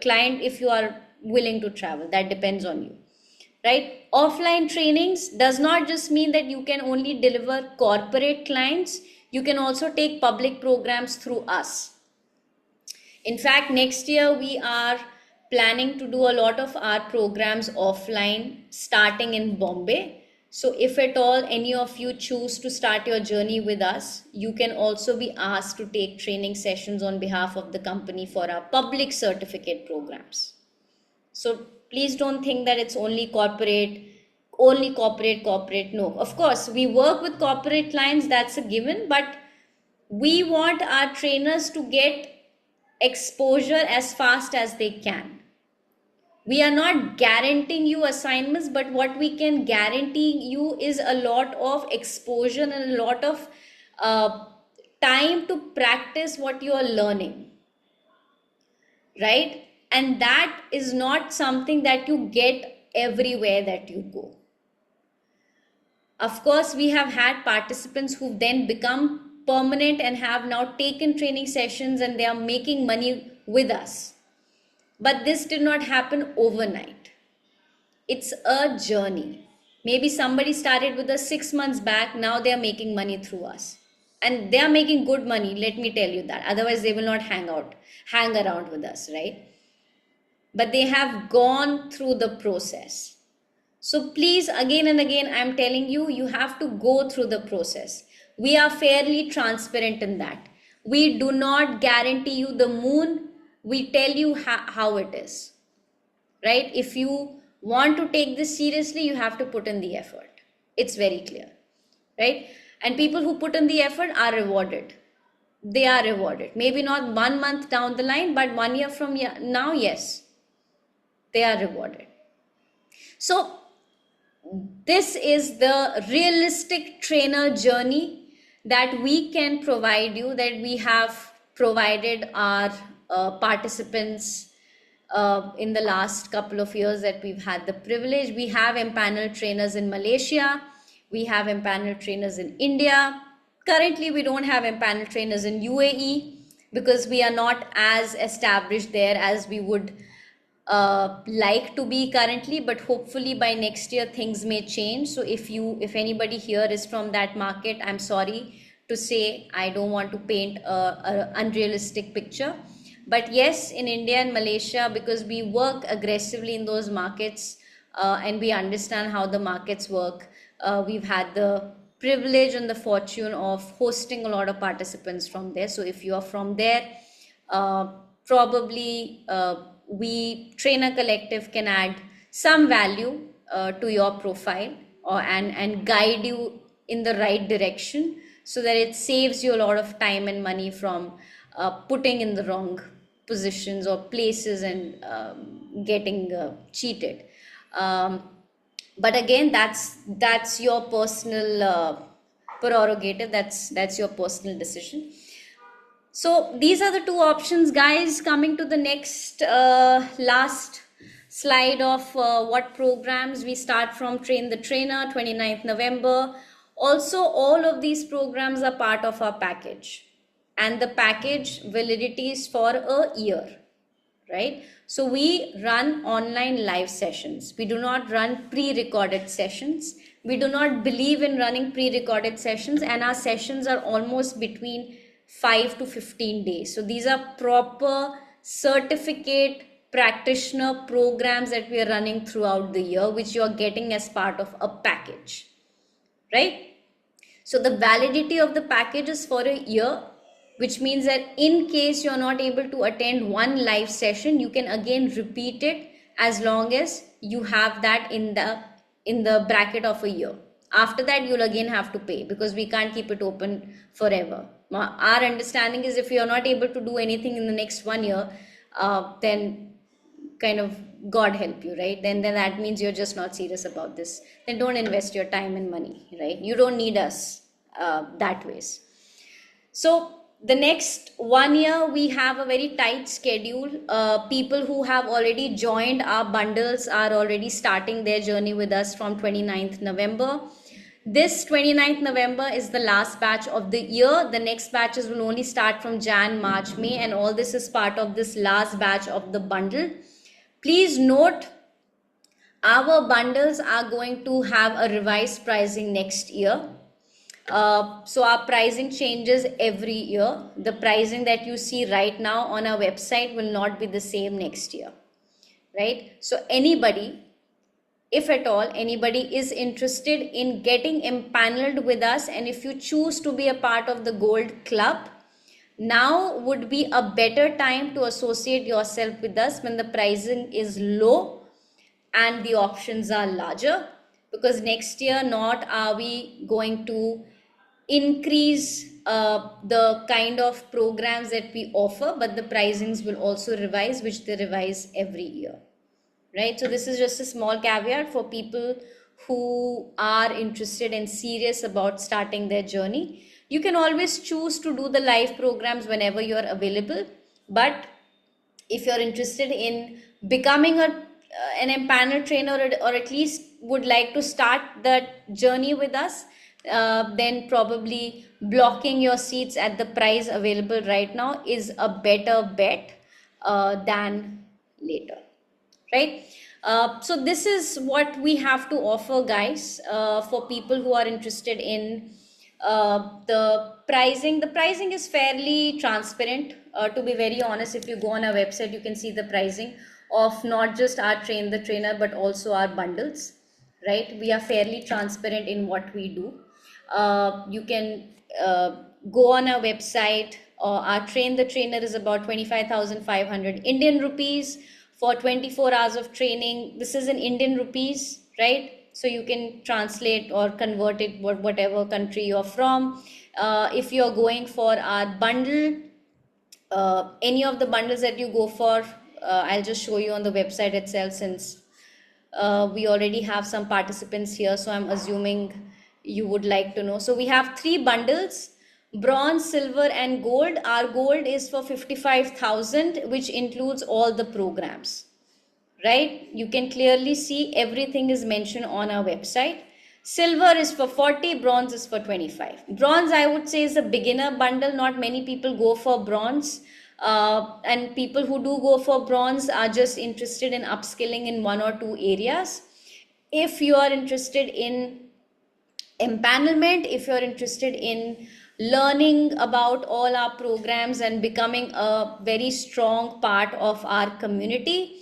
client if you are willing to travel. That depends on you, right? Offline trainings does not just mean that you can only deliver corporate clients. You can also take public programs through us. In fact, next year we are planning to do a lot of our programs offline, starting in Bombay. So if at all any of you choose to start your journey with us, you can also be asked to take training sessions on behalf of the company for our public certificate programs. So please don't think that it's only corporate. No, of course, we work with corporate clients, that's a given, but we want our trainers to get exposure as fast as they can. We are not guaranteeing you assignments, but what we can guarantee you is a lot of exposure and a lot of time to practice what you are learning, right? And that is not something that you get everywhere that you go. Of course, we have had participants who've then become permanent and have now taken training sessions and they are making money with us. But this did not happen overnight. It's a journey. Maybe somebody started with us 6 months back, now they are making money through us. And they are making good money, let me tell you that. Otherwise, they will not hang around with us, right? But they have gone through the process. So please, again and again, I'm telling you, you have to go through the process. We are fairly transparent in that. We do not guarantee you the moon. We tell you how it is, right? If you want to take this seriously, you have to put in the effort. It's very clear, right? And people who put in the effort are rewarded. They are rewarded. Maybe not 1 month down the line, but 1 year from now, yes, they are rewarded. So this is the realistic trainer journey that we can provide you, that we have provided our participants in the last couple of years that we've had the privilege. We have empaneled trainers in Malaysia. We have empaneled trainers in India. Currently, we don't have empaneled trainers in UAE because we are not as established there as we would like to be currently, but hopefully by next year things may change. So if anybody here is from that market, I'm sorry to say, I don't want to paint a unrealistic picture. But yes, in India and Malaysia, because we work aggressively in those markets and we understand how the markets work, we've had the privilege and the fortune of hosting a lot of participants from there. So if you are from there, probably we Trainer Collective can add some value to your profile and guide you in the right direction so that it saves you a lot of time and money from putting in the wrong positions or places and getting cheated. But again, that's your personal prerogative. That's your personal decision. So these are the two options, guys. Coming to the next last slide of what programs we start from. Train the Trainer, 29th November. Also, all of these programs are part of our package, and the package validity is for a year, right? So we run online live sessions. We do not run pre-recorded sessions. We do not believe in running pre-recorded sessions, and our sessions are almost between 5 to 15 days. So these are proper certificate practitioner programs that we are running throughout the year, which you are getting as part of a package, right? So the validity of the package is for a year, which means that in case you're not able to attend one live session, you can again repeat it as long as you have that in the bracket of a year. After that, you'll again have to pay because we can't keep it open forever. Our understanding is if you're not able to do anything in the next 1 year, then kind of God help you, right? Then that means you're just not serious about this. Then don't invest your time and money, right? You don't need us that ways. So the next 1 year, we have a very tight schedule. People who have already joined our bundles are already starting their journey with us from 29th November. This 29th November is the last batch of the year. The next batches will only start from Jan, March, May, and all this is part of this last batch of the bundle. Please note, our bundles are going to have a revised pricing next year. So our pricing changes every year. The pricing that you see right now on our website will not be the same next year, right? So anybody, if at all anybody is interested in getting empaneled with us, and if you choose to be a part of the Gold Club, now would be a better time to associate yourself with us when the pricing is low and the options are larger, because next year not are we going to increase the kind of programs that we offer, but the pricings will also revise, which they revise every year, right? So this is just a small caveat for people who are interested and serious about starting their journey. You can always choose to do the live programs whenever you're available, but if you're interested in becoming an empanel trainer, or at least would like to start that journey with us, then probably blocking your seats at the price available right now is a better bet than later, right? So this is what we have to offer, guys, for people who are interested in the pricing. The pricing is fairly transparent. To be very honest, if you go on our website, you can see the pricing of not just our Train the Trainer, but also our bundles, right? We are fairly transparent in what we do. You can go on our website. Our Train the Trainer is about 25,500 Indian rupees for 24 hours of training. This is in Indian rupees, right? So you can translate or convert it whatever country you're from. If you're going for our bundle, any of the bundles that you go for, I'll just show you on the website itself, since we already have some participants here, so I'm assuming you would like to know. So we have 3 bundles: bronze, silver, and gold. Our gold is for 55,000, which includes all the programs, right? You can clearly see everything is mentioned on our website. Silver is for 40, bronze is for 25. Bronze, I would say, is a beginner bundle. Not many people go for bronze. And people who do go for bronze are just interested in upskilling in 1 or 2 areas. If you are interested in empanelment, if you're interested in learning about all our programs and becoming a very strong part of our community,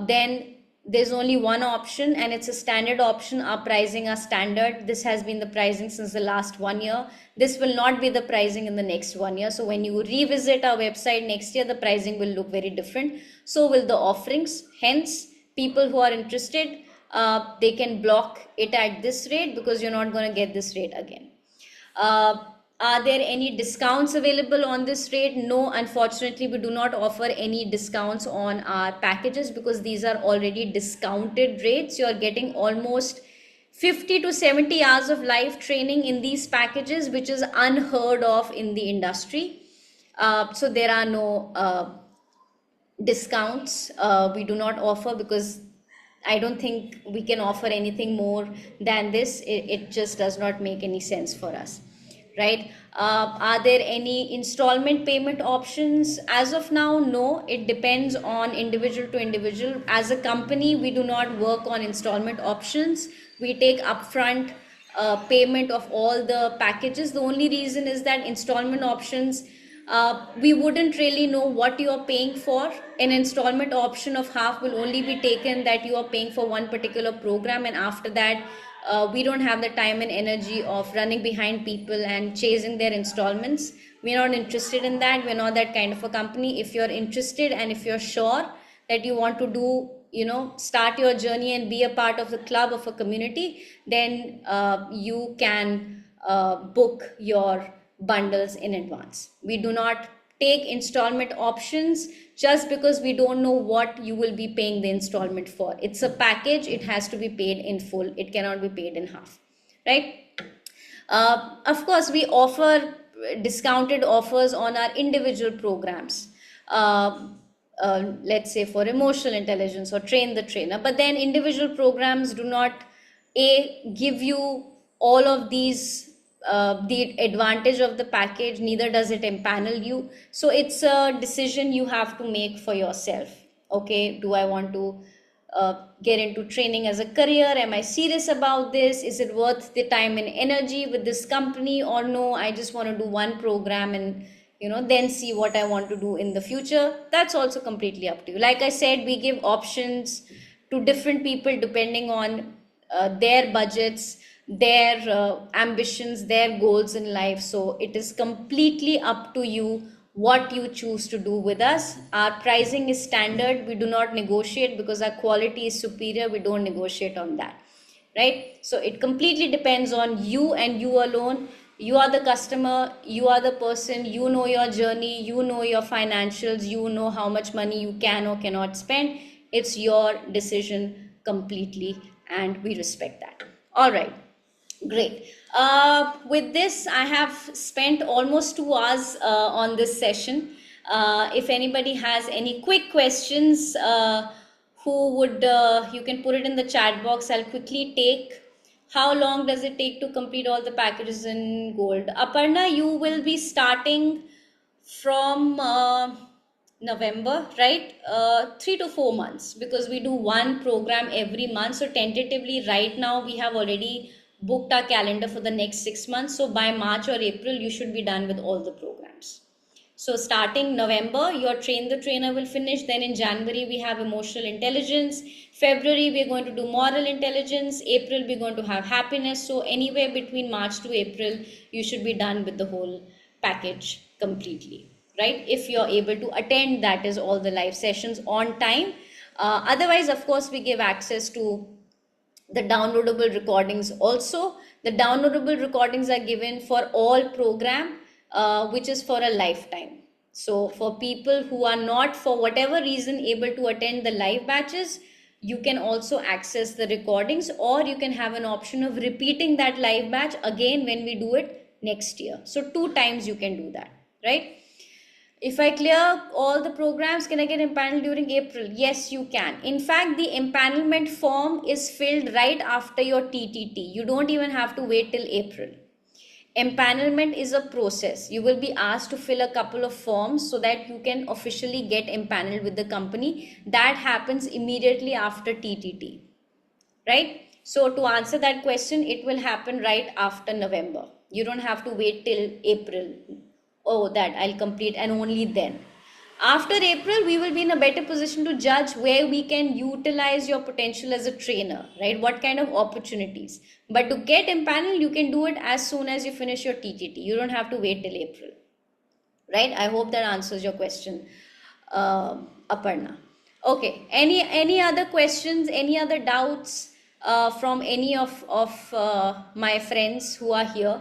then there's only one option, and it's a standard option. Our pricing are standard. This has been the pricing since the last 1 year. This will not be the pricing in the next 1 year. So when you revisit our website next year, the pricing will look very different. So will the offerings. Hence, people who are interested, they can block it at this rate, because you're not going to get this rate again. Are there any discounts available on this rate? No, unfortunately, we do not offer any discounts on our packages, because these are already discounted rates. You're getting almost 50 to 70 hours of live training in these packages, which is unheard of in the industry. So there are no discounts we do not offer, because I don't think we can offer anything more than this. It just does not make any sense for us, right? Are there any installment payment options? As of now, no. It depends on individual to individual. As a company, we do not work on installment options. We take upfront payment of all the packages. The only reason is that installment options, we wouldn't really know what you are paying for. An installment option of half will only be taken that you are paying for one particular program, and after that we don't have the time and energy of running behind people and chasing their installments. We're not interested in that. We're not that kind of a company. If you're interested and if you're sure that you want to do, start your journey and be a part of the club, of a community, then you can book your bundles in advance. We do not take installment options just because we don't know what you will be paying the installment for. It's a package. It has to be paid in full. It cannot be paid in half, right? Of course, we offer discounted offers on our individual programs. Let's say for emotional intelligence or Train the Trainer. But then individual programs do not give you all of these the advantage of the package, neither does it empanel you. So it's a decision you have to make for yourself. Okay, do I want to get into training as a career? Am I serious about this? Is it worth the time and energy with this company, or no, I just want to do one program and then see what I want to do in the future? That's also completely up to you. Like I said, we give options to different people depending on their budgets, their ambitions, their goals in life. So it is completely up to you what you choose to do with us. Our pricing is standard. We do not negotiate, because our quality is superior. We don't negotiate on that, right? So it completely depends on you and you alone. You are the customer, you are the person, you know your journey, you know your financials, you know how much money you can or cannot spend. It's your decision completely, and we respect that. All right. Great. With this, I have spent almost 2 hours on this session. If anybody has any quick questions, you can put it in the chat box. I'll quickly take. How long does it take to complete all the packages in gold? Aparna, you will be starting from November, right? 3 to 4 months, because we do one program every month. So tentatively, right now, we have already booked our calendar for the next 6 months. So by March or April, you should be done with all the programs. So starting November, your Train the Trainer will finish. Then in January, we have emotional intelligence. February, we're going to do moral intelligence. April, we're going to have happiness. So anywhere between March to April, you should be done with the whole package completely, right? If you're able to attend, that is, all the live sessions on time. Otherwise, of course, we give access to the downloadable recordings also. The downloadable recordings are given for all program, which is for a lifetime. So for people who are not, for whatever reason, able to attend the live batches, you can also access the recordings, or you can have an option of repeating that live batch again when we do it next year. So 2 times you can do that, right? If I clear all the programs, can I get empaneled during April? Yes, you can. In fact, the empanelment form is filled right after your TTT. You don't even have to wait till April. Empanelment is a process. You will be asked to fill a couple of forms so that you can officially get empaneled with the company. That happens immediately after TTT, right? So to answer that question, it will happen right after November. You don't have to wait till April. Oh, that I'll complete, and only then. After April, we will be in a better position to judge where we can utilize your potential as a trainer, right? What kind of opportunities. But to get empaneled, you can do it as soon as you finish your TTT. You don't have to wait till April, right? I hope that answers your question, Aparna. Okay. Any other questions? Any other doubts from any of my friends who are here?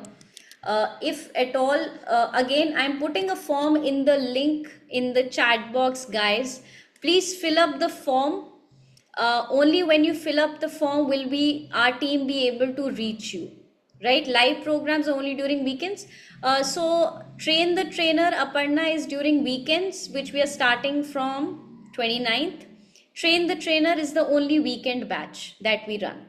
If at all, again, I'm putting a form in the link in the chat box, guys. Please fill up the form. Only when you fill up the form will our team be able to reach you, right? Live programs are only during weekends. So Train the Trainer, Aparna, is during weekends, which we are starting from 29th. Train the Trainer is the only weekend batch that we run.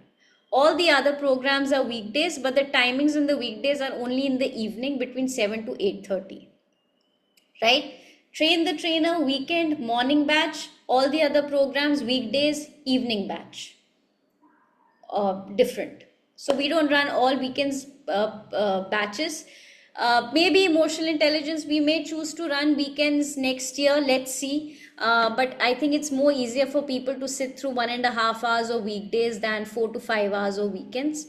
All the other programs are weekdays, but the timings in the weekdays are only in the evening between 7 to 8:30, right? Train the Trainer, weekend, morning batch. All the other programs, weekdays, evening batch. Different. So we don't run all weekends batches. Maybe emotional intelligence, we may choose to run weekends next year. Let's see. But I think it's more easier for people to sit through 1.5 hours of weekdays than 4 to 5 hours of weekends.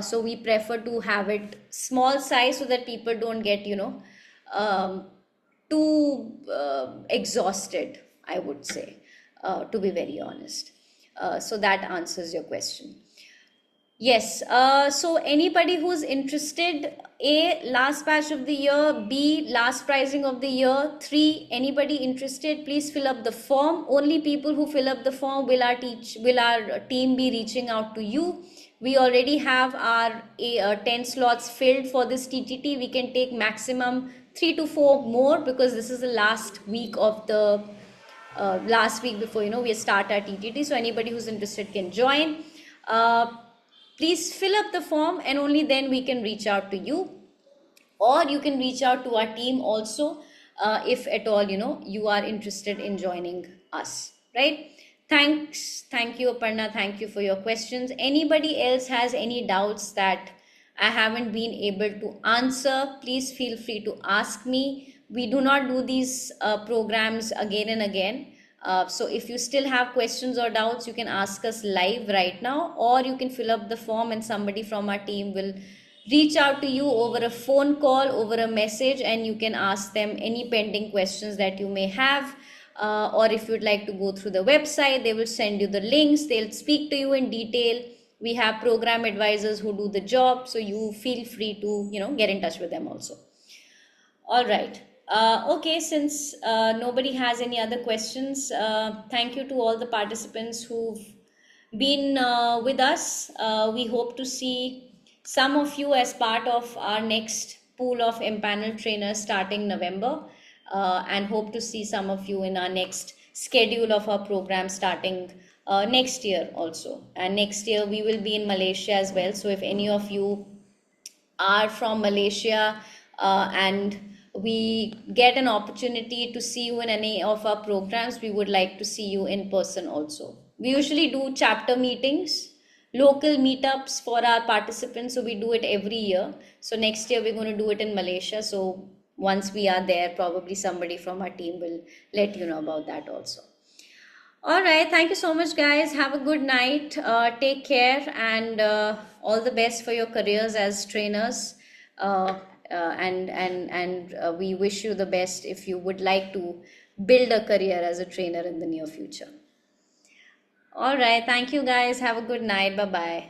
So we prefer to have it small size so that people don't get, too exhausted, I would say, to be very honest. So that answers your question. Yes. So anybody who's interested, A, last batch of the year, B, last pricing of the year, 3, anybody interested, please fill up the form. Only people who fill up the form will our team be reaching out to you. We already have our 10 slots filled for this TTT. We can take maximum 3 to 4 more, because this is the last week of the last week before we start our TTT. So anybody who's interested can join. Please fill up the form, and only then we can reach out to you, or you can reach out to our team also, if at all you are interested in joining us, right? Thank you, Aparna. Thank you for your questions. Anybody else has any doubts that I haven't been able to answer, please feel free to ask me. We do not do these programs again and again. So if you still have questions or doubts, you can ask us live right now, or you can fill up the form and somebody from our team will reach out to you over a phone call, over a message, and you can ask them any pending questions that you may have. Or if you'd like to go through the website, they will send you the links. They'll speak to you in detail. We have program advisors who do the job, so you feel free to get in touch with them also. All right. Okay, since nobody has any other questions, thank you to all the participants who've been with us. We hope to see some of you as part of our next pool of empaneled trainers starting November, and hope to see some of you in our next schedule of our program starting next year also. And next year we will be in Malaysia as well. So if any of you are from Malaysia, and we get an opportunity to see you in any of our programs, we would like to see you in person also. We usually do chapter meetings, local meetups for our participants, so we do it every year. So next year we're going to do it in Malaysia. So once we are there, probably somebody from our team will let you know about that also. All right. Thank you so much, guys. Have a good night. Take care, and all the best for your careers as trainers. And we wish you the best if you would like to build a career as a trainer in the near future. All right. Thank you, guys. Have a good night. Bye bye.